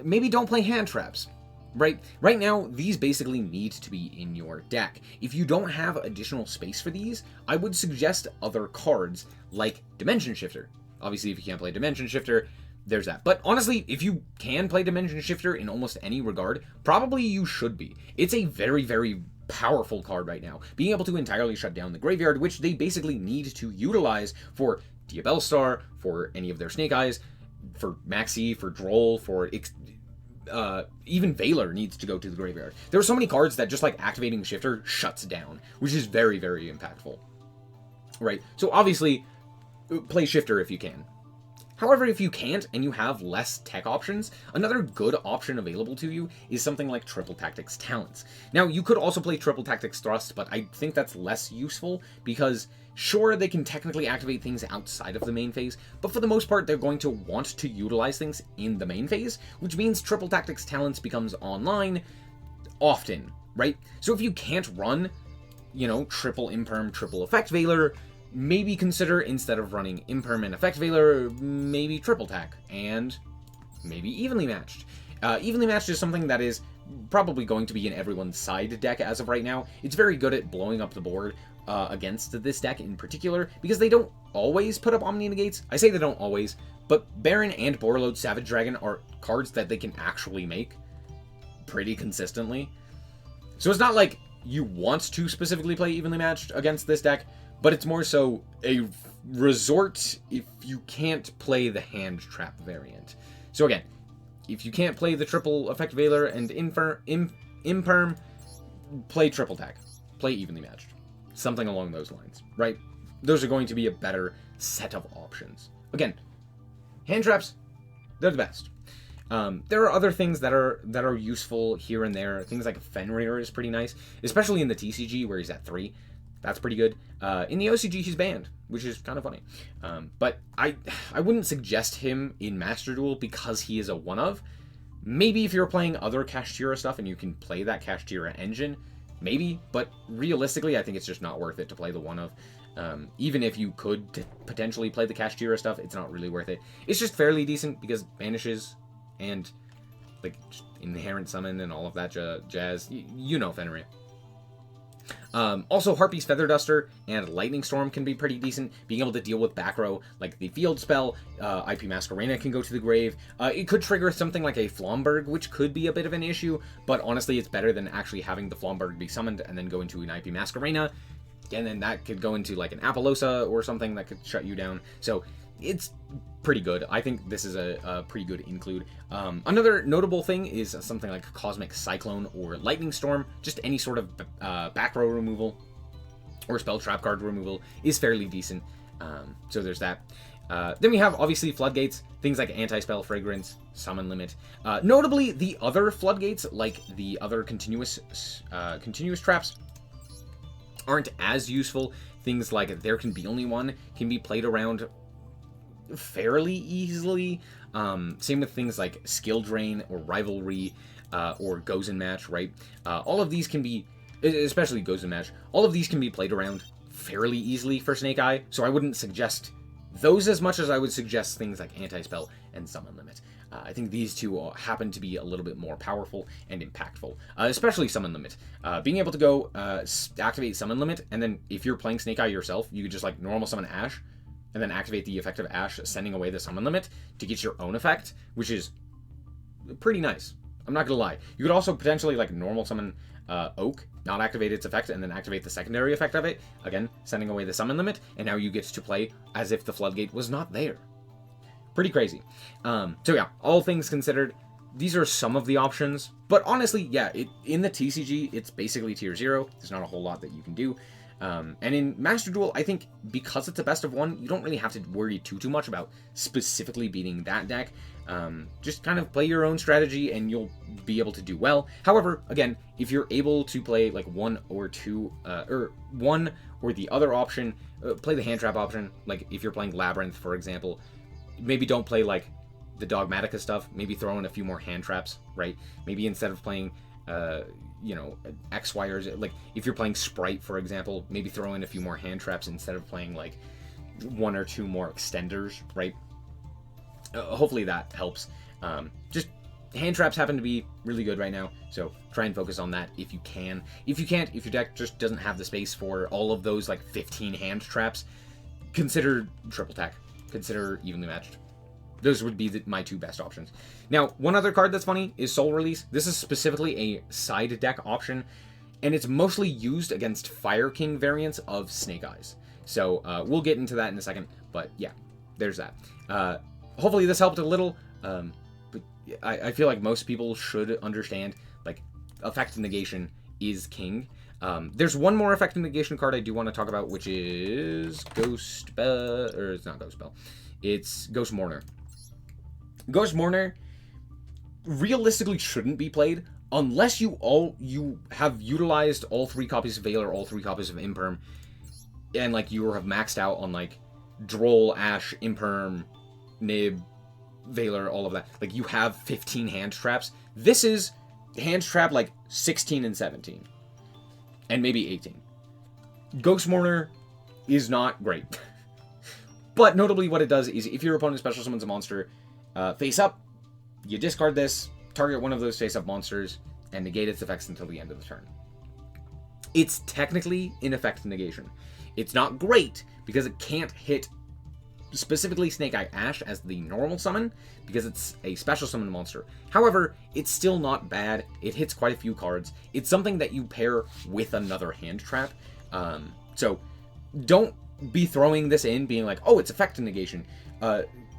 maybe don't play hand traps. Right now, these basically need to be in your deck. If you don't have additional space for these, I would suggest other cards like Dimension Shifter. Obviously, if you can't play Dimension Shifter, there's that. But honestly, if you can play Dimension Shifter in almost any regard, probably you should be. It's a very, very powerful card right now. Being able to entirely shut down the graveyard, which they basically need to utilize for DBL Star, for any of their SnowiKs, for Maxi, for Droll, for even Valor needs to go to the graveyard. There are so many cards that just like activating Shifter shuts down, which is very, very impactful. Right? So obviously, play Shifter if you can. However, if you can't and you have less tech options, another good option available to you is something like Triple Tactics Talents. Now, you could also play Triple Tactics Thrust, but I think that's less useful because, sure, they can technically activate things outside of the main phase, but for the most part, they're going to want to utilize things in the main phase, which means Triple Tactics Talents becomes online often, right? So if you can't run, you know, triple Imperm, triple Effect Valor, maybe consider, instead of running Imperm and Effect Valor, maybe Triple Tack, and maybe Evenly Matched. Evenly Matched is something that is probably going to be in everyone's side deck as of right now. It's very good at blowing up the board against this deck in particular, because they don't always put up Omni Negates. I say they don't always, but Baron and Borreload Savage Dragon are cards that they can actually make pretty consistently. So it's not like you want to specifically play Evenly Matched against this deck, but it's more so a resort if you can't play the hand trap variant. So again, if you can't play the triple Effect Valor and Imperm, play Triple Tack. Play Evenly Matched. Something along those lines, right? Those are going to be a better set of options. Again, hand traps, they're the best. There are other things that are useful here and there. Things like Fenrir is pretty nice, especially in the TCG where he's at 3. That's pretty good. In the OCG, he's banned, which is kind of funny. But I wouldn't suggest him in Master Duel because he is a one-of. Maybe if you're playing other Kashtira stuff and you can play that Kashtira engine, maybe. But realistically, I think it's just not worth it to play the one-of. Even if you could potentially play the Kashtira stuff, it's not really worth it. It's just fairly decent because banishes and like just inherent summon and all of that jazz. You know Fenrir. Also, Harpy's Feather Duster and Lightning Storm can be pretty decent. Being able to deal with back row, like the field spell, IP Masquerena can go to the grave. It could trigger something like a Flomberg, which could be a bit of an issue, but honestly, it's better than actually having the Flomberg be summoned and then go into an IP Masquerena, and then that could go into like an Apollosa or something that could shut you down. So it's pretty good. I think this is a pretty good include. Another notable thing is something like Cosmic Cyclone or Lightning Storm. Just any sort of back row removal or spell trap card removal is fairly decent. So there's that. Then we have obviously Floodgates, things like Anti-Spell Fragrance, Summon Limit. Notably, the other Floodgates, like the other continuous traps, aren't as useful. Things like There Can Be Only One can be played around fairly easily. Same with things like Skill Drain or Rivalry or Gozen Match, right? All of these can be, especially Gozen Match, all of these can be played around fairly easily for SnowiKs, so I wouldn't suggest those as much as I would suggest things like Anti-Spell and Summon Limit. I think these two happen to be a little bit more powerful and impactful, especially Summon Limit. Being able to go activate Summon Limit, and then if you're playing SnowiKs yourself, you could just like normal summon Ash, and then activate the effect of Ash, sending away the Summon Limit to get your own effect, which is pretty nice. I'm not gonna lie. You could also potentially like normal summon Oak, not activate its effect, and then activate the secondary effect of it, again, sending away the Summon Limit, and now you get to play as if the Floodgate was not there. Pretty crazy. So yeah, all things considered, these are some of the options, but honestly, yeah, in the TCG, it's basically tier 0. There's not a whole lot that you can do. And in Master Duel, I think because it's a best of 1, you don't really have to worry too much about specifically beating that deck. Just kind of play your own strategy and you'll be able to do well. However, again, if you're able to play like one or the other option, play the hand trap option. Like if you're playing Labyrinth, for example, maybe don't play like the Dogmatica stuff. Maybe throw in a few more hand traps, right? Maybe instead of playing X, Y, or Z, like if you're playing Sprite, for example, maybe throw in a few more hand traps instead of playing like 1 or 2 more extenders, right? Hopefully that helps. Just hand traps happen to be really good right now, so try and focus on that if you can. If you can't, if your deck just doesn't have the space for all of those like 15 hand traps, consider Triple Tack. Consider Evenly Matched. those would be my two best options. Now, one other card that's funny is Soul Release. This is specifically a side deck option, and it's mostly used against Fire King variants of Snake Eyes. So we'll get into that in a second, but yeah, there's that. Hopefully this helped a little, but I feel like most people should understand, like, Effect Negation is king. There's one more Effect Negation card I do want to talk about, which is Ghost Bell, or it's not Ghost Bell, it's Ghost Mourner. Ghost Mourner realistically shouldn't be played unless you have utilized all 3 copies of Veiler, all 3 copies of Imperm, and like you have maxed out on like Droll, Ash, Imperm, Nib, Veiler, all of that. Like you have 15 hand traps. This is hand trap like 16 and 17. And maybe 18. Ghost Mourner is not great. But notably what it does is if your opponent special summons a monster face up, you discard this, target one of those face up monsters, and negate its effects until the end of the turn. It's technically an Effect Negation. It's not great because it can't hit specifically Snake Eye Ash as the normal summon because it's a special summon monster. However, it's still not bad. It hits quite a few cards. It's something that you pair with another hand trap. So don't be throwing this in being like, oh, it's Effect Negation.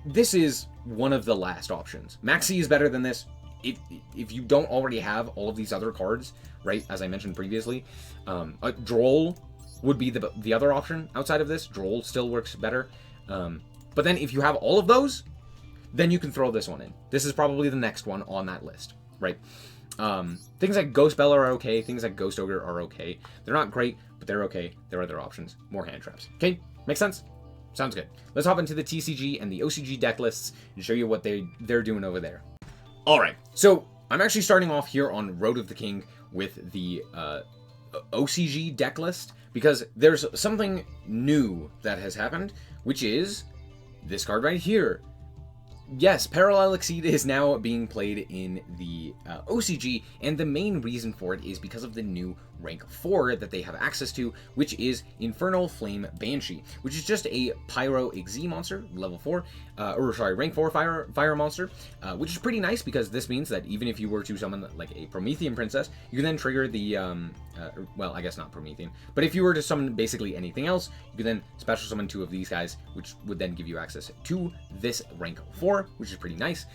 This is one of the last options. Maxi is better than this. If you don't already have all of these other cards, right, as I mentioned previously, Droll would be the other option outside of this. Droll still works better. But then if you have all of those, then you can throw this one in. This is probably the next one on that list, right? Things like Ghost Bell are okay. Things like Ghost Ogre are okay. They're not great, but they're okay. There are other options. More hand traps. Okay? Makes sense? Sounds good. Let's hop into the TCG and the OCG deck lists and show you what they're doing over there. Alright, so I'm actually starting off here on Road of the King with the OCG deck list because there's something new that has happened, which is this card right here. Yes, Parallel Exceed is now being played in the OCG, and the main reason for it is because of the new rank 4 that they have access to, which is Infernal Flame Banshee, which is just a Pyro Exe monster, level 4, rank 4 fire monster, which is pretty nice because this means that even if you were to summon like a Promethean Princess, you can then trigger the, well, I guess not Promethean, but if you were to summon basically anything else, you can then special summon 2 of these guys, which would then give you access to this rank 4, which is pretty nice.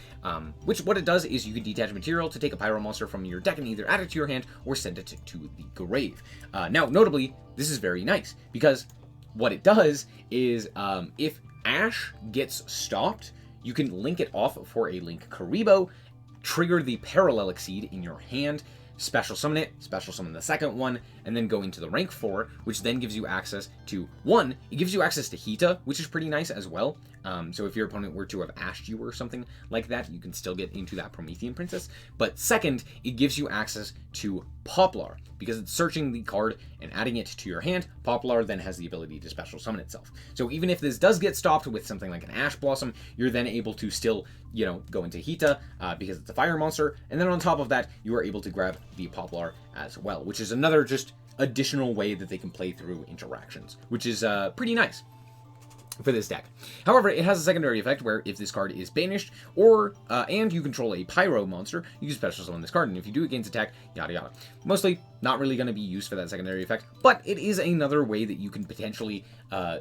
Which what it does is you can detach material to take a Pyro monster from your deck and either add it to your hand or send it to the grave. Now, notably, this is very nice because what it does is if Ash gets stopped, you can link it off for a Link Karibo, trigger the Parallel Exceed in your hand, special summon it, special summon the second one, and then go into the rank 4, which then gives you access to, one, it gives you access to Hita, which is pretty nice as well. So if your opponent were to have ashed you or something like that, you can still get into that Promethean Princess. But second, it gives you access to Poplar, because it's searching the card and adding it to your hand. Poplar then has the ability to special summon itself. So even if this does get stopped with something like an Ash Blossom, you're then able to still, go into Hita, because it's a fire monster. And then on top of that, you are able to grab the Poplar as well, which is another just additional way that they can play through interactions, which is pretty nice for this deck. However, it has a secondary effect where if this card is banished or and you control a Pyro monster, you can special summon this card, and if you do it gains attack, yada yada. Mostly not really going to be used for that secondary effect, but it is another way that you can potentially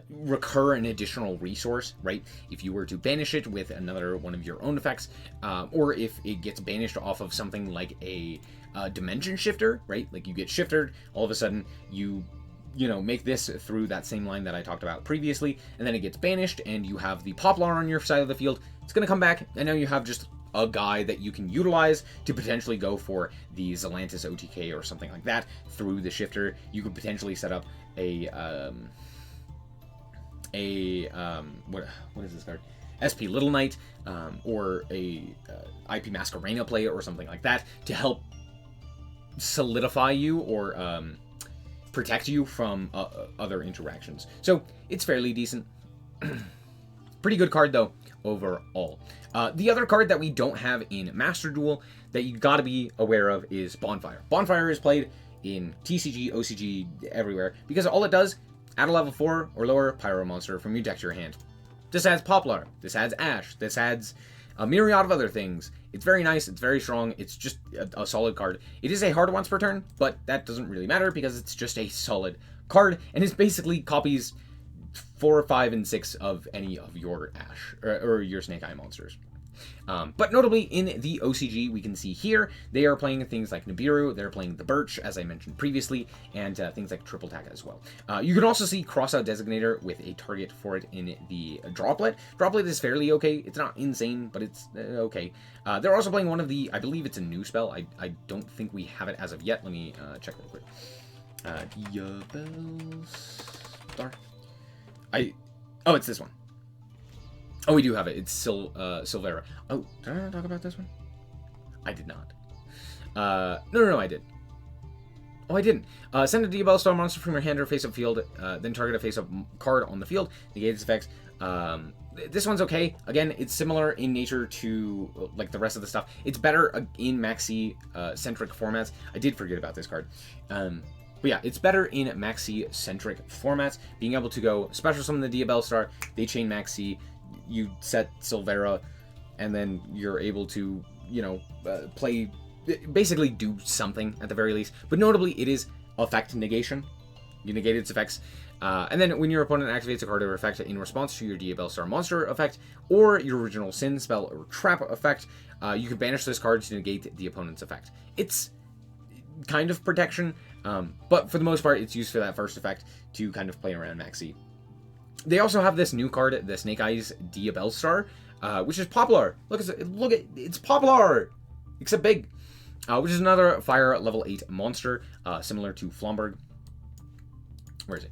recur an additional resource, right? If you were to banish it with another one of your own effects, or if it gets banished off of something like a dimension shifter, right? Like you get shifted, all of a sudden you make this through that same line that I talked about previously, and then it gets banished, and you have the Poplar on your side of the field. It's going to come back, and now you have just a guy that you can utilize to potentially go for the Zelantis OTK or something like that through the shifter. You could potentially set up a what is this card? SP Little Knight, or a IP Masquerena play or something like that to help solidify you or protect you from other interactions. So it's fairly decent. Pretty good card though overall. The other card that we don't have in Master Duel that you got to be aware of is Bonfire. Bonfire is played in TCG, OCG, everywhere because all it does, add a level 4 or lower Pyro monster from your deck to your hand. This adds Poplar, this adds Ash, this adds a myriad of other things. It's very nice, it's very strong, it's just a solid card. It is a hard once per turn, but that doesn't really matter because it's just a solid card, and it basically copies 4, 5, and 6 of any of your Ash, or your Snake Eye monsters. But notably, in the OCG, we can see here, they are playing things like Nibiru, they're playing the Birch, as I mentioned previously, and things like Triple Attack as well. You can also see Crossout Designator with a target for it in the Droplet. Droplet is fairly okay. It's not insane, but it's okay. They're also playing one of the, I believe it's a new spell. I don't think we have it as of yet. Let me check real quick. DBL Stars. Oh, it's this one. Oh, we do have it. It's Silvera. Oh, did I not talk about this one? I did not. No, I did. Oh, I didn't. Send a DBL Star monster from your hand or face-up field, then target a face-up card on the field. Negate its effects. This one's okay. Again, it's similar in nature to like the rest of the stuff. It's better in Maxi-centric formats. I did forget about this card. But yeah, it's better in Maxi-centric formats. Being able to go special summon the DBL Star, they chain Maxi, you set Silvera, and then you're able to, you know, play, basically do something at the very least. But notably, it is effect negation. You negate its effects. And then when your opponent activates a card or effect in response to your DBL Star monster effect, or your original Sin, spell, or trap effect, you can banish this card to negate the opponent's effect. It's kind of protection, but for the most part, it's used for that first effect to kind of play around Maxi. They also have this new card, the Snake Eyes DBL Star, which is Poplar. Look at it's Poplar, except big, which is another fire level 8 monster, similar to Flomberg. Where is it?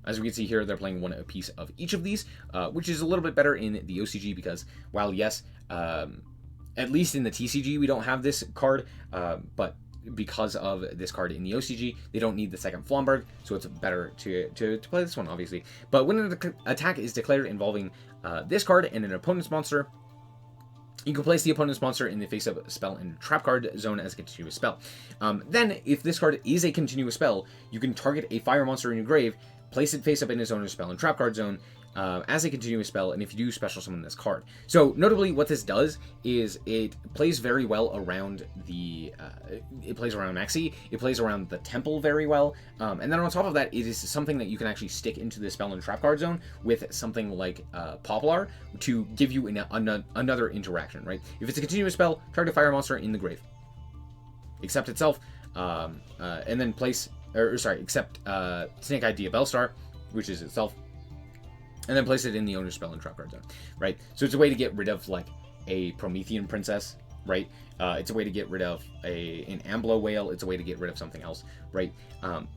As we can see here, they're playing one a piece of each of these, which is a little bit better in the OCG because while yes, at least in the TCG we don't have this card, but because of this card in the OCG, they don't need the second Flomberg, so it's better to play this one, obviously. But when an attack is declared involving this card and an opponent's monster, you can place the opponent's monster in the face-up spell and trap card zone as a continuous spell. Then, if this card is a continuous spell, you can target a fire monster in your grave, place it face-up in its owner's spell and trap card zone, as a continuous spell, and if you do, special summon this card. So notably, what this does is it plays very well around the it plays around Maxi, it plays around the Temple very well, and then on top of that, it is something that you can actually stick into the spell and trap card zone with something like Poplar to give you another interaction, right? If it's a continuous spell, target a fire monster in the grave, accept itself, and then place, accept Snake Eye DBL Star, which is itself, and then place it in the owner's spell and trap card zone, right? So it's a way to get rid of like a Promethean princess, right? It's a way to get rid of an Amblo whale. It's a way to get rid of something else, right?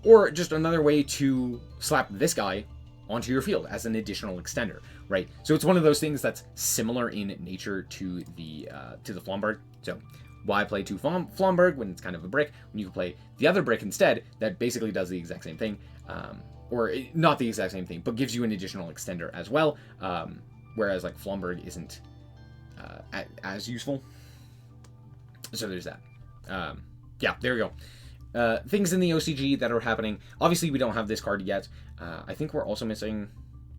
Or just another way to slap this guy onto your field as an additional extender, right? So it's one of those things that's similar in nature to the Flomberg. So why play two Flomberg when it's kind of a brick when you can play the other brick instead that basically does the exact same thing? Or not the exact same thing, but gives you an additional extender as well, whereas like Flomberg isn't as useful. So there's that. Yeah, there we go. Things in the OCG that are happening. Obviously, we don't have this card yet. I think we're also missing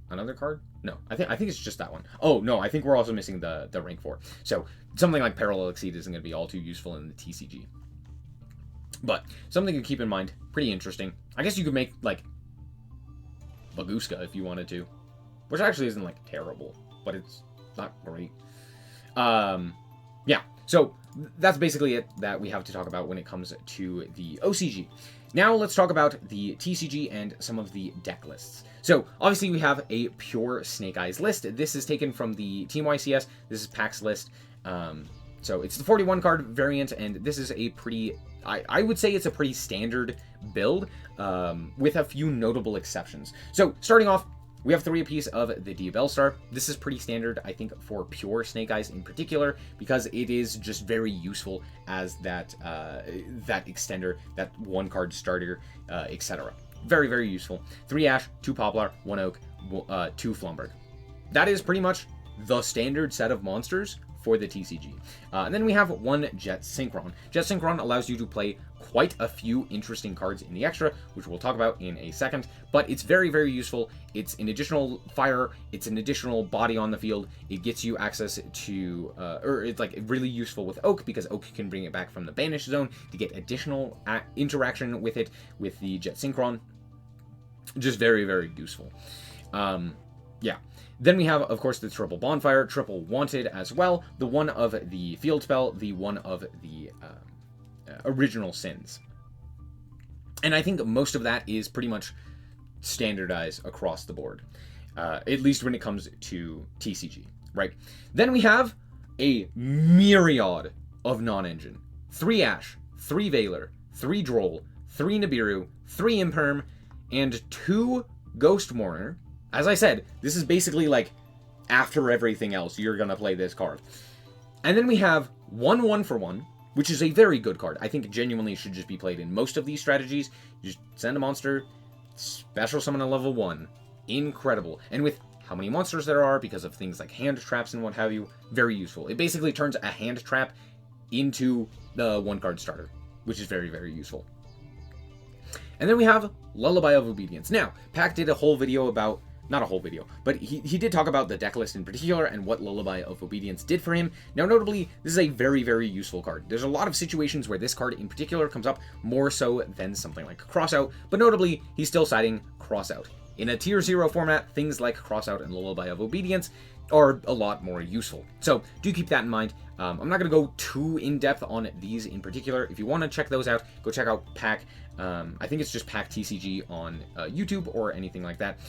another card. No, I think it's just that one. Oh no, I think we're also missing the rank 4. So something like Parallel Exceed isn't going to be all too useful in the TCG. But something to keep in mind. Pretty interesting. I guess you could make like Baguska if you wanted to, which actually isn't like terrible, but it's not great. Yeah, so that's basically it that we have to talk about when it comes to the OCG. Now let's talk about the TCG and some of the deck lists. So obviously we have a pure Snake Eyes list. This is taken from the Team YCS. This is PAX list. So it's the 41 card variant, and this is a pretty, I would say it's a pretty standard build, with a few notable exceptions. So starting off, we have 3 apiece of the DBL Star. This is pretty standard, I think, for pure Snake Eyes in particular, because it is just very useful as that that extender, that 1 card starter, etc. Very, very useful. 3 Ash, 2 Poplar, 1 Oak, 2 Flomberg. That is pretty much the standard set of monsters for the TCG. And then we have one Jet Synchron. Jet Synchron allows you to play quite a few interesting cards in the extra, which we'll talk about in a second, but it's very, very useful. It's an additional fire, it's an additional body on the field, it gets you access to, or it's like really useful with Oak, because Oak can bring it back from the banished zone to get additional interaction with it, with the Jet Synchron. Just very, very useful. Yeah. Then we have, of course, the triple bonfire, triple wanted as well, the one of the field spell, the one of the original sins. And I think most of that is pretty much standardized across the board, at least when it comes to TCG, right? Then we have a myriad of non-engine. 3 Ash, 3 Valor, 3 Droll, 3 Nibiru, 3 Imperm, and 2 Ghost Mourner. As I said, this is basically like after everything else, you're going to play this card. And then we have 1 for 1, which is a very good card. I think it genuinely should just be played in most of these strategies. You just send a monster, special summon a level 1. Incredible. And with how many monsters there are, because of things like hand traps and what have you, very useful. It basically turns a hand trap into the 1-card starter, which is very, very useful. And then we have Lullaby of Obedience. Now, Pac did a whole video about, not a whole video, but he did talk about the deck list in particular and what Lullaby of Obedience did for him. Now, notably, this is a very, very useful card. There's a lot of situations where this card in particular comes up more so than something like Crossout, but notably, he's still citing Crossout. In a Tier 0 format, things like Crossout and Lullaby of Obedience are a lot more useful. So, do keep that in mind. I'm not going to go too in-depth on these in particular. If you want to check those out, go check out Pac. I think it's just Pac TCG on YouTube or anything like that.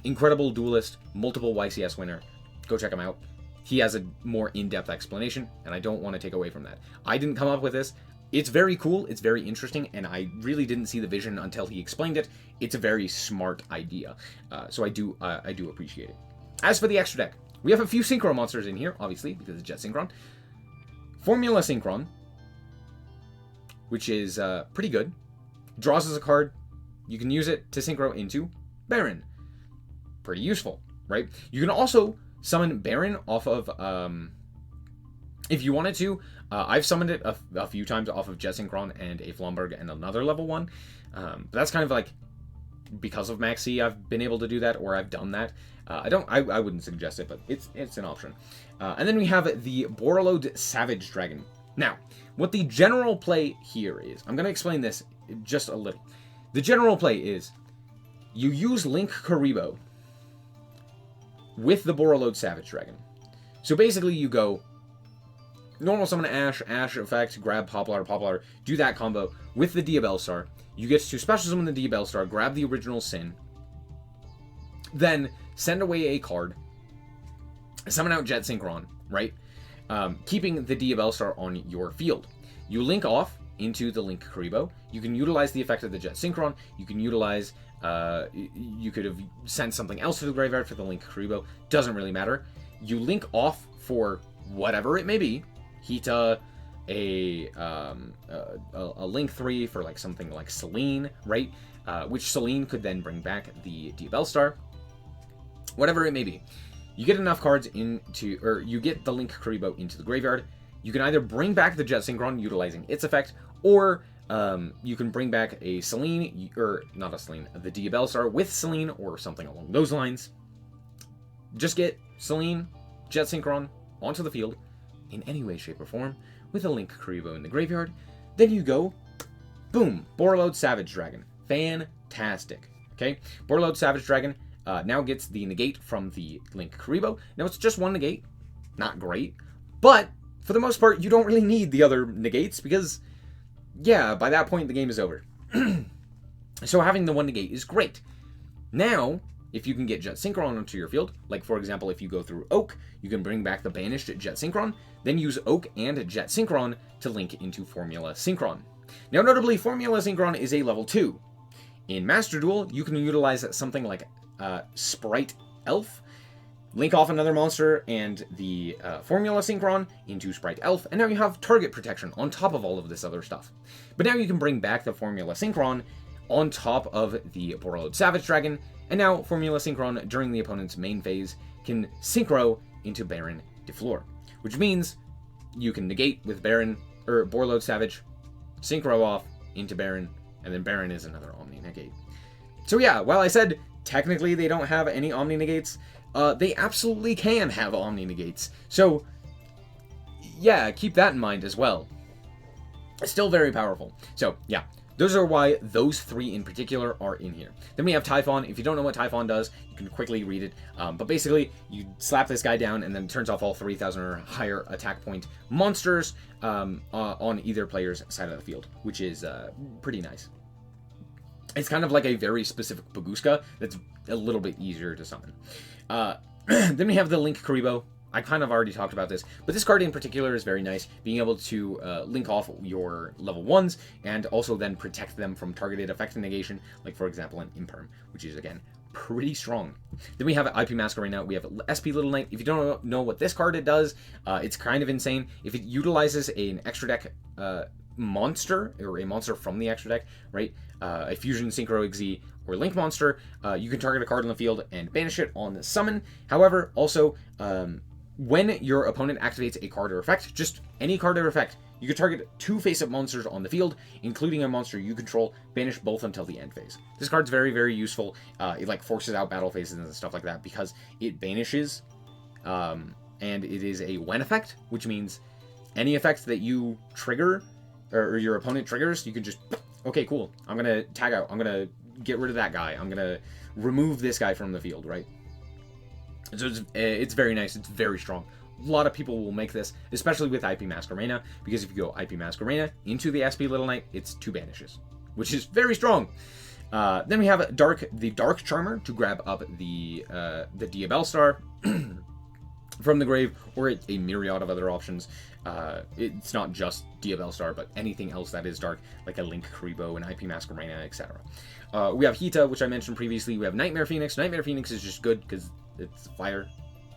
Incredible duelist, multiple YCS winner. Go check him out. He has a more in-depth explanation, and I don't want to take away from that. I didn't come up with this. It's very cool, it's very interesting, and I really didn't see the vision until he explained it. It's a very smart idea, so I do appreciate it. As for the extra deck, we have a few Synchro monsters in here, obviously, because it's Jet Synchron. Formula Synchron, which is pretty good. Draws us a card. You can use it to Synchro into Baron. Pretty useful, right? You can also summon Baron off of, if you wanted to. I've summoned it a few times off of Jet Synchron and a Flomberg and another level 1. But that's kind of like, because of Maxi, I've been able to do that, or I've done that. I wouldn't suggest it, but it's an option. And then we have the Borreload Savage Dragon. Now, what the general play here is, I'm going to explain this just a little. The general play is, you use Link Karibo with the Borreload Savage Dragon. So basically you go normal summon Ash, Ash effect, grab Poplar, do that combo with the DBL Star. You get to special summon the DBL Star, grab the original Sin, then send away a card, summon out Jet Synchron, right? Keeping the DBL Star on your field. You link off into the Link Karibo. You can utilize the effect of the Jet Synchron. You can utilize, you could have sent something else to the graveyard for the Link Karibo. Doesn't really matter. You link off for whatever it may be. Hita, a Link 3 for like something like Selene, right? Which Selene could then bring back the DBL Star. Whatever it may be. You get enough cards into, or you get the Link Karibo into the graveyard. You can either bring back the Jet Synchron utilizing its effect, or you can bring back a Selene, or not a Selene, the DBL Star with Selene, or something along those lines. Just get Selene, Jet Synchron onto the field in any way, shape, or form with a Link Karibo in the graveyard. Then you go, boom, Borreload Savage Dragon. Fantastic. Okay, Borreload Savage Dragon now gets the negate from the Link Karibo. Now it's just one negate, not great, but for the most part, you don't really need the other negates because, yeah, by that point, the game is over. So having the one negate is great. Now, if you can get Jet Synchron onto your field, like for example, if you go through Oak, you can bring back the banished Jet Synchron, then use Oak and Jet Synchron to link into Formula Synchron. Now, notably, Formula Synchron is a level 2. In Master Duel, you can utilize something like Sprite Elf, link off another monster and the Formula Synchron into Sprite Elf, and now you have target protection on top of all of this other stuff. But now you can bring back the Formula Synchron on top of the Borreload Savage Dragon, and now Formula Synchron during the opponent's main phase can synchro into Baron de Fleur, which means you can negate with Baron, or Boarload Savage, Synchro off into Baron, and then Baron is another Omni negate. So yeah, while I said technically they don't have any Omni negates, they absolutely can have Omni negates. So yeah, keep that in mind as well. It's still very powerful. So yeah, those are why those three in particular are in here. Then we have Typhon. If you don't know what Typhon does, you can quickly read it. But basically, you slap this guy down and then turns off all 3,000 or higher attack point monsters on either player's side of the field, which is pretty nice. It's kind of like a very specific Baguska that's a little bit easier to summon. Then we have the Link Karibo. I kind of already talked about this, but this card in particular is very nice, being able to link off your level 1s and also then protect them from targeted effect negation, like for example an Imperm, which is again pretty strong. Then we have IP Masquerade. We have SP Little Knight. If you don't know what this card does, it's kind of insane. If it utilizes an extra deck monster, or a monster from the extra deck, right? A Fusion, Synchro, Xyz, or Link monster, you can target a card on the field and banish it on the summon. However, also, when your opponent activates a card or effect, just any card or effect, you can target 2 face-up monsters on the field, including a monster you control, banish both until the end phase. This card's very, very useful. It like forces out battle phases and stuff like that because it banishes, and it is a when effect, which means any effect that you trigger, or your opponent triggers, you can just, okay, cool, I'm gonna tag out, I'm gonna get rid of that guy, I'm gonna remove this guy from the field, right? So it's very nice, it's very strong. A lot of people will make this, especially with IP Masquerade, because if you go IP Masquerade into the SP Little Knight, it's 2 banishes, which is very strong. Then we have the Dark Charmer to grab up the DBL Star from the grave, or a myriad of other options. It's not just DBL Star, but anything else that is dark, like a Link Karibo, an IP Masquerade, etc. We have Hita, which I mentioned previously. We have Nightmare Phoenix. Nightmare Phoenix is just good because it's fire.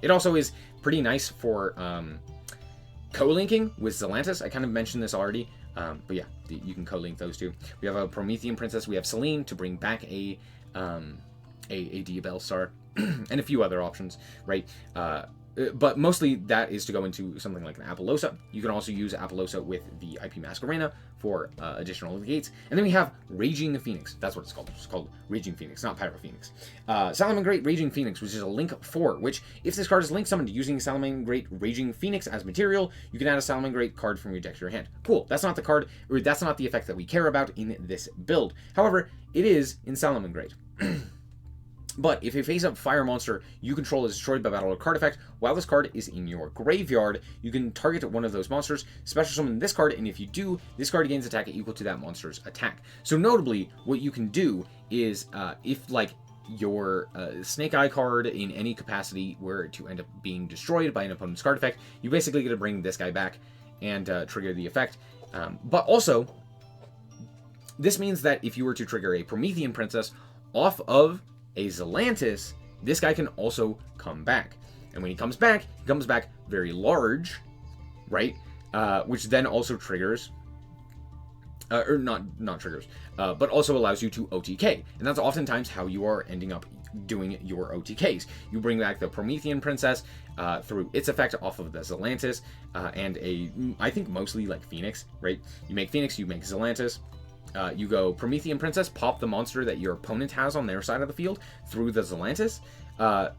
It also is pretty nice for co-linking with Zelantis. I kind of mentioned this already, but yeah, you can co-link those two. We have a Promethean Princess. We have Selene to bring back a DBL Star, and a few other options, right? But mostly that is to go into something like an Apollosa. You can also use Apollosa with the IP Masquerade for additional gates. And then we have Raging Phoenix. That's what it's called. It's called Raging Phoenix, not Pyro Phoenix. Salamangreat Raging Phoenix, which is a link 4, which if this card is link summoned using Salamangreat Raging Phoenix as material, you can add a Salamangreat card from your deck to your hand. Cool. That's not the card, or that's not the effect that we care about in this build. However, it is in Salamangreat. But if a face-up fire monster you control is destroyed by battle or card effect, while this card is in your graveyard, you can target one of those monsters, special summon this card, and if you do, this card gains attack equal to that monster's attack. So notably, what you can do is, if like your Snake Eye card in any capacity were to end up being destroyed by an opponent's card effect, you basically get to bring this guy back and trigger the effect. But also, this means that if you were to trigger a Promethean Princess off of a Zelantis, this guy can also come back. And when he comes back very large, right? Which then also triggers, or not triggers, but also allows you to OTK. And that's oftentimes how you are ending up doing your OTKs. You bring back the Promethean Princess through its effect off of the Zelantis, and I think mostly like Phoenix, right? You make Phoenix, you make Zelantis. You go Promethean Princess, pop the monster that your opponent has on their side of the field through the Zelantis,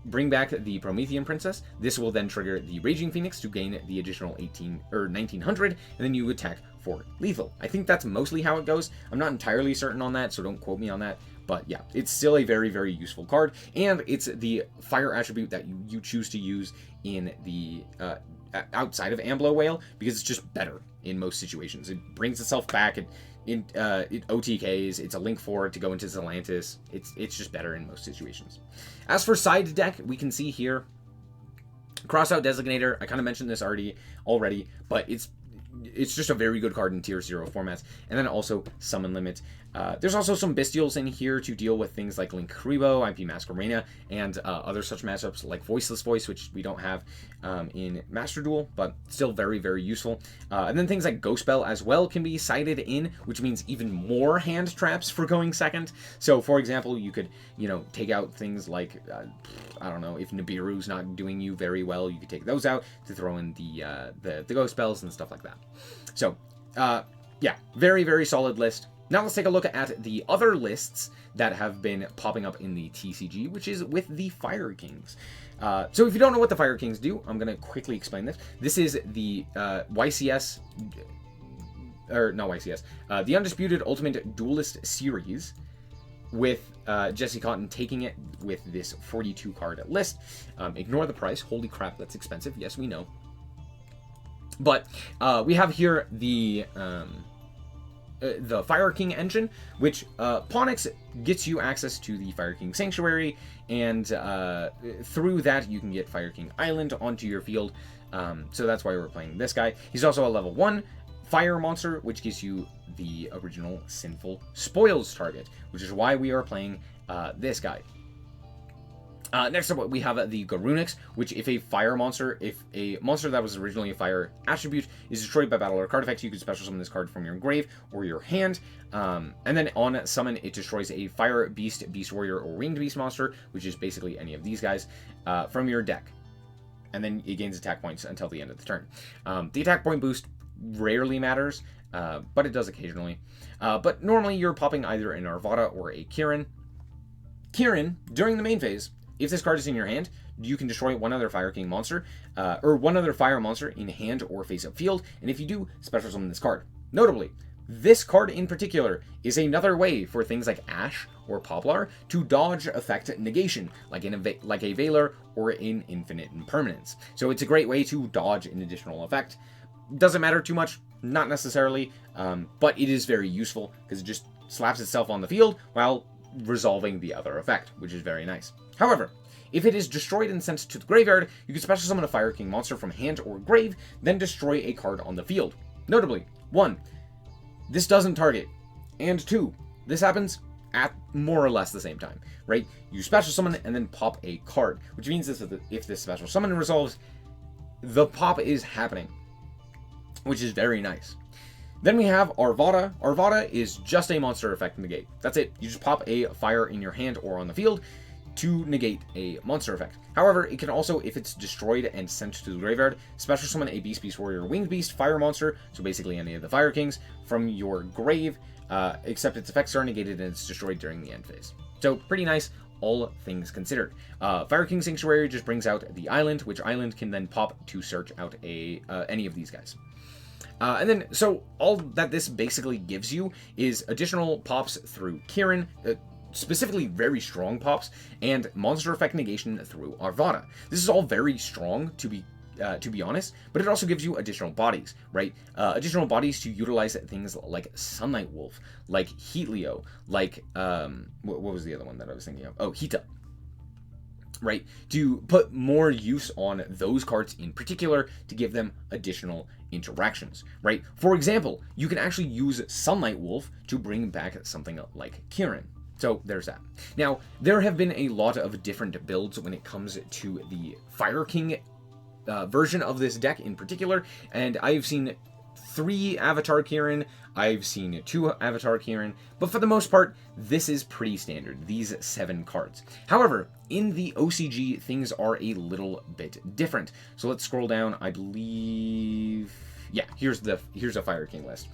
bring back the Promethean Princess. This will then trigger the Raging Phoenix to gain the additional 1900, and then you attack for lethal. I think that's mostly how it goes. I'm not entirely certain on that, so don't quote me on that. But yeah, it's still a very, very useful card, and it's the fire attribute that you choose to use in the outside of Amblo Whale, because it's just better in most situations. It brings itself back. It OTKs, it's a link for it to go into Zelantis. It's just better in most situations. As for side deck, we can see here Crossout Designator. I kind of mentioned this already, but it's just a very good card in tier 0 formats. And then also Summon Limit. There's also some Bestials in here to deal with things like Link Kuriboh, IP Masquerena, and other such matchups like Voiceless Voice, which we don't have in Master Duel, but still very, very useful. And then things like Ghost Bell as well can be sided in, which means even more hand traps for going second. So, for example, you could, take out things like, I don't know, if Nibiru's not doing you very well, you could take those out to throw in the Ghost Bells and stuff like that. So, yeah, very, very solid list. Now let's take a look at the other lists that have been popping up in the TCG, which is with the Fire Kings. So if you don't know what the Fire Kings do, I'm going to quickly explain this. This is the YCS, or not YCS, the Undisputed Ultimate Duelist Series, with Jesse Cotton taking it with this 42 card list. Ignore the price. Holy crap, that's expensive. Yes, we know. But we have here the Fire King engine, which Ponix gets you access to the Fire King Sanctuary, and through that you can get Fire King Island onto your field. So that's why we're playing this guy. He's also a level 1 fire monster, which gives you the original Sinful Spoils target, which is why we are playing this guy. Next up, we have the Garunix, which if a monster that was originally a fire attribute is destroyed by battle or card effect, you can special summon this card from your grave or your hand. And then on summon, it destroys a fire beast, beast warrior, or winged beast monster, which is basically any of these guys, from your deck. And then it gains attack points until the end of the turn. The attack point boost rarely matters, but it does occasionally. But normally you're popping either an Arvada or a Kirin. Kirin, during the main phase, if this card is in your hand, you can destroy one other Fire King monster, or one other fire monster in hand or face-up field, and if you do, special summon this card. Notably, this card in particular is another way for things like Ash or Poplar to dodge effect negation, like a Veiler or an Infinite Impermanence. So it's a great way to dodge an additional effect. Doesn't matter too much, not necessarily, but it is very useful because it just slaps itself on the field while resolving the other effect, which is very nice. However, if it is destroyed and sent to the graveyard, you can special summon a Fire King monster from hand or grave, then destroy a card on the field. Notably, 1, this doesn't target, and 2, this happens at more or less the same time, right? You special summon and then pop a card, which means if this special summon resolves, the pop is happening, which is very nice. Then we have Arvada. Arvada is just a monster effect negate. That's it. You just pop a fire in your hand or on the field to negate a monster effect. However, it can also, if it's destroyed and sent to the graveyard, special summon a Beast, Beast Warrior, Winged Beast, Fire Monster, so basically any of the Fire Kings, from your grave, except its effects are negated and it's destroyed during the end phase. So, pretty nice, all things considered. Fire King Sanctuary just brings out the island, which island can then pop to search out any of these guys. And then, so all that this basically gives you is additional pops through Kirin, specifically very strong pops, and monster effect negation through Arvada. This is all very strong, to be honest, but it also gives you additional bodies, right? Additional bodies to utilize things like Sunlight Wolf, like Heatleo, like, what was the other one that I was thinking of? Oh, Hita. Right? To put more use on those cards in particular to give them additional interactions, right? For example, you can actually use Sunlight Wolf to bring back something like Kirin. So there's that. Now, there have been a lot of different builds when it comes to the Fire King version of this deck in particular, and I've seen 3 Avatar Kirin, I've seen 2 Avatar Kirin, but for the most part, this is pretty standard, these 7 cards. However, in the OCG, things are a little bit different. So let's scroll down, I believe... Yeah, here's a Fire King list.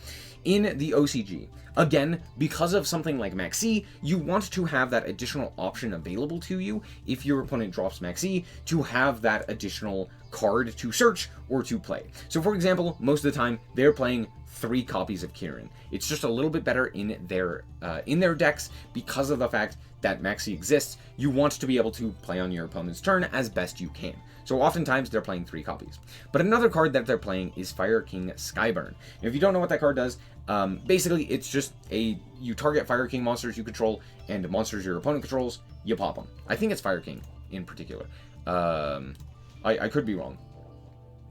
In the OCG, again, because of something like Maxi, you want to have that additional option available to you if your opponent drops Maxi, to have that additional card to search or to play. So for example, most of the time, they're playing 3 copies of Kirin. It's just a little bit better in their decks because of the fact that Maxi exists. You want to be able to play on your opponent's turn as best you can. So oftentimes they're playing 3 copies. But another card that they're playing is Fire King Skyburn. And if you don't know what that card does, basically it's just you target Fire King monsters you control and monsters your opponent controls, you pop them. I think it's Fire King in particular. I could be wrong.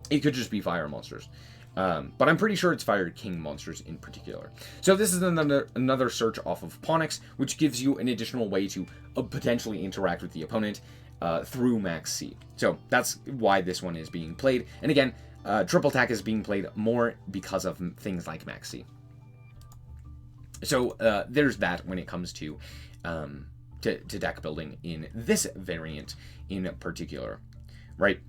It could just be fire monsters. But I'm pretty sure it's Fire King monsters in particular. So this is another search off of Ponix, which gives you an additional way to potentially interact with the opponent through Max C. So that's why this one is being played. And again, triple attack is being played more because of things like Max C. So there's that when it comes to deck building in this variant in particular, right?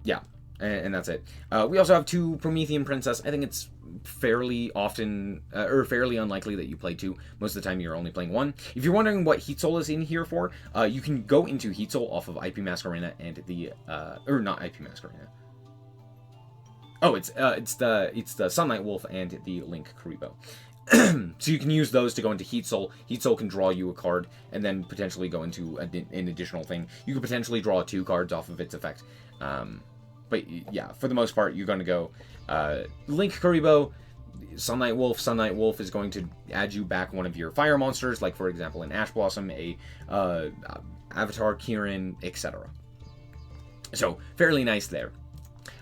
Yeah. And that's it. We also have 2 Promethean Princess. I think it's fairly often, or fairly unlikely that you play 2. Most of the time you're only playing 1. If you're wondering what Heat Soul is in here for, you can go into Heat Soul off of IP Masquerena and the, or not IP Masquerena. Oh, it's the Sunlight Wolf and the Link Karibo. So you can use those to go into Heat Soul. Heat Soul can draw you a card, and then potentially go into an additional thing. You could potentially draw 2 cards off of its effect. But yeah, for the most part, you're going to go Link Karibo, Sunlight Wolf. Sunlight Wolf is going to add you back one of your fire monsters, like for example an Ash Blossom, a Avatar Kirin, etc. So fairly nice there.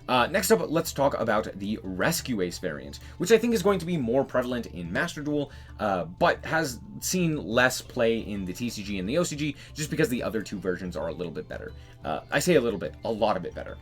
Next up, let's talk about the Rescue Ace variant, which I think is going to be more prevalent in Master Duel, but has seen less play in the TCG and the OCG, just because the other 2 versions are a little bit better. I say a little bit, a lot of it better.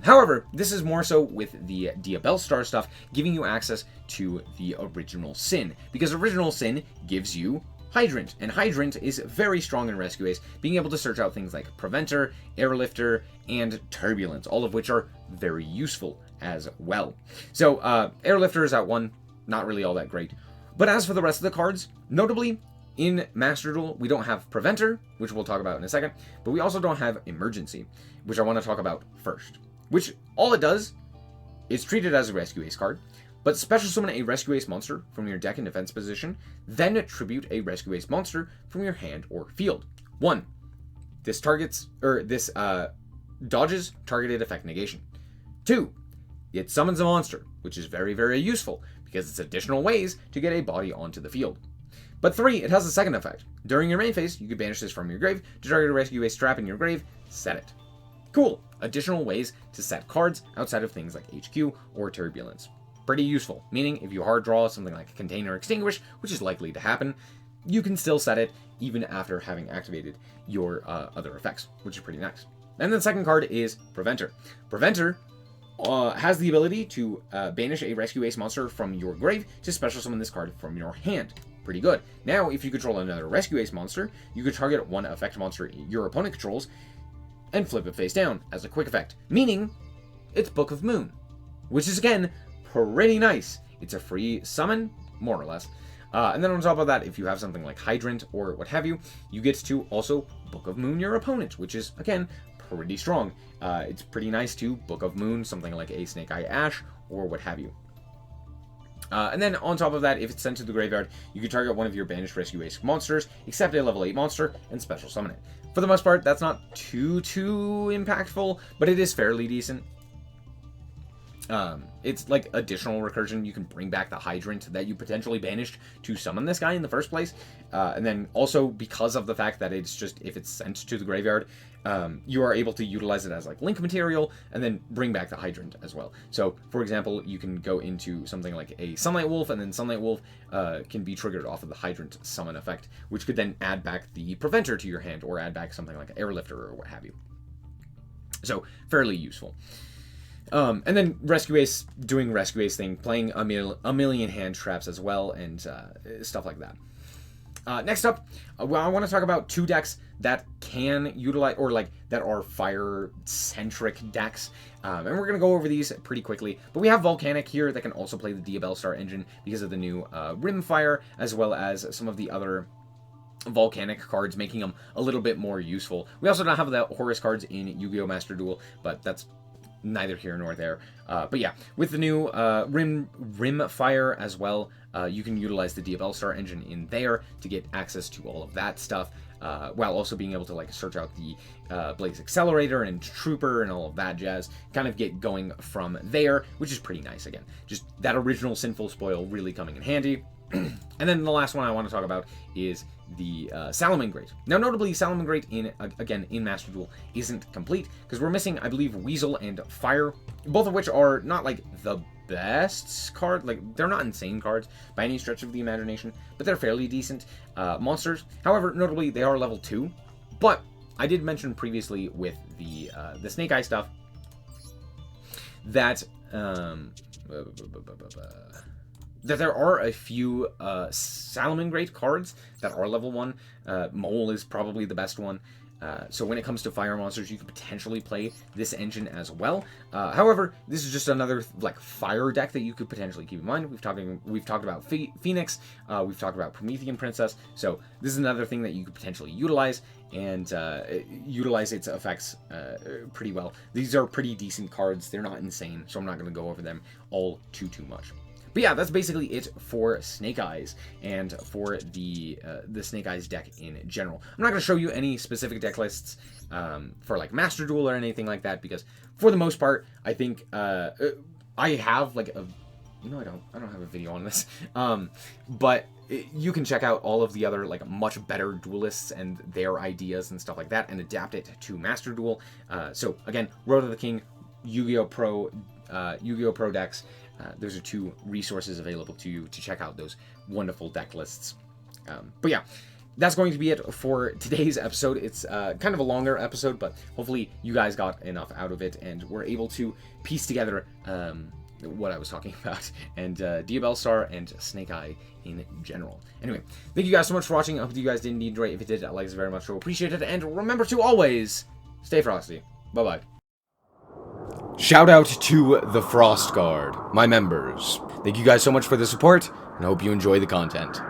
However, this is more so with the DBL Stars stuff, giving you access to the Original Sin, because Original Sin gives you Hydrant, and Hydrant is very strong in Rescue Ace, being able to search out things like Preventer, Airlifter, and Turbulence, all of which are very useful as well. So, Airlifter is at 1, not really all that great. But as for the rest of the cards, notably, in Master Duel, we don't have Preventer, which we'll talk about in a second, but we also don't have Emergency, which I want to talk about first. Which, all it does is treat it as a Rescue Ace card, but special summon a Rescue Ace monster from your deck in defense position, then tribute a Rescue Ace monster from your hand or field. 1. This dodges targeted effect negation. 2. It summons a monster, which is very, very useful, because it's additional ways to get a body onto the field. But 3, it has a second effect. During your main phase, you can banish this from your grave to target a Rescue Ace trap in your grave, set it. Cool. Additional ways to set cards outside of things like HQ or Turbulence. Pretty useful, meaning if you hard draw something like Contain or Extinguish, which is likely to happen, you can still set it even after having activated your other effects, which is pretty nice. And then the second card is Preventer. Preventer has the ability to banish a Rescue Ace monster from your grave to special summon this card from your hand. Pretty good. Now, if you control another Rescue Ace monster, you could target one effect monster your opponent controls and flip it face down as a quick effect, meaning it's Book of Moon, which is, again, pretty nice. It's a free summon, more or less. And then on top of that, if you have something like Hydrant or what have you, you get to also Book of Moon your opponent, which is, again, pretty strong. It's pretty nice to Book of Moon something like a Snake Eye Ash or what have you. And then on top of that, if it's sent to the graveyard, you can target one of your banished Rescue Ace monsters, except a level 8 monster, and special summon it. For the most part, that's not too impactful, but it is fairly decent. It's like additional recursion. You can bring back the Hydrant that you potentially banished to summon this guy in the first place. And then also because of the fact that it's just, if it's sent to the graveyard, you are able to utilize it as like link material and then bring back the Hydrant as well. So for example, you can go into something like a Sunlight Wolf, and then Sunlight Wolf can be triggered off of the Hydrant summon effect, which could then add back the Preventer to your hand or add back something like an Airlifter or what have you. So fairly useful. And then Rescue Ace doing Rescue Ace thing, playing a million hand traps as well, and stuff like that. Next up, I want to talk about 2 decks that can utilize, or like that are fire-centric decks. And we're going to go over these pretty quickly. But we have Volcanic here that can also play the DBL Star engine because of the new Rimfire, as well as some of the other Volcanic cards, making them a little bit more useful. We also don't have the Horus cards in Yu-Gi-Oh! Master Duel, but that's neither here nor there. But yeah, with the new Rimfire as well, you can utilize the DBL Star engine in there to get access to all of that stuff, while also being able to like search out the Blaze Accelerator and Trooper and all of that jazz, kind of get going from there, which is pretty nice. Again, just that original Sinful Spoil really coming in handy. And then the last one I want to talk about is the Salamangreat. Now, notably, Salamangreat again in Master Duel isn't complete because we're missing, I believe, Weasel and Fire, both of which are not like the best card. Like, they're not insane cards by any stretch of the imagination, but they're fairly decent monsters. However, notably, they are level 2. But I did mention previously with the Snake Eye stuff that that there are a few Salamangreat cards that are level 1. Mole is probably the best one. So when it comes to fire monsters, you could potentially play this engine as well. However, this is just another like fire deck that you could potentially keep in mind. We've talked about Phoenix, we've talked about Promethean Princess. So this is another thing that you could potentially utilize and utilize its effects pretty well. These are pretty decent cards. They're not insane, so I'm not going to go over them all too much. But yeah, that's basically it for Snake Eyes and for the Snake Eyes deck in general. I'm not going to show you any specific deck lists for like Master Duel or anything like that because for the most part, I think I have like a... No, I don't have a video on this. But you can check out all of the other like much better duelists and their ideas and stuff like that and adapt it to Master Duel. So again, Road of the King, Yu-Gi-Oh! Pro decks. Those are 2 resources available to you to check out those wonderful deck lists. But yeah, that's going to be it for today's episode. It's kind of a longer episode, but hopefully you guys got enough out of it and were able to piece together what I was talking about, and DBL Star and Snake Eye in general. Anyway, thank you guys so much for watching. I hope you guys did indeed enjoy. If you did, I like it very much, so appreciate it. And remember to always stay frosty. Bye-bye. Shout out to the Frost Guard, my members. Thank you guys so much for the support, and I hope you enjoy the content.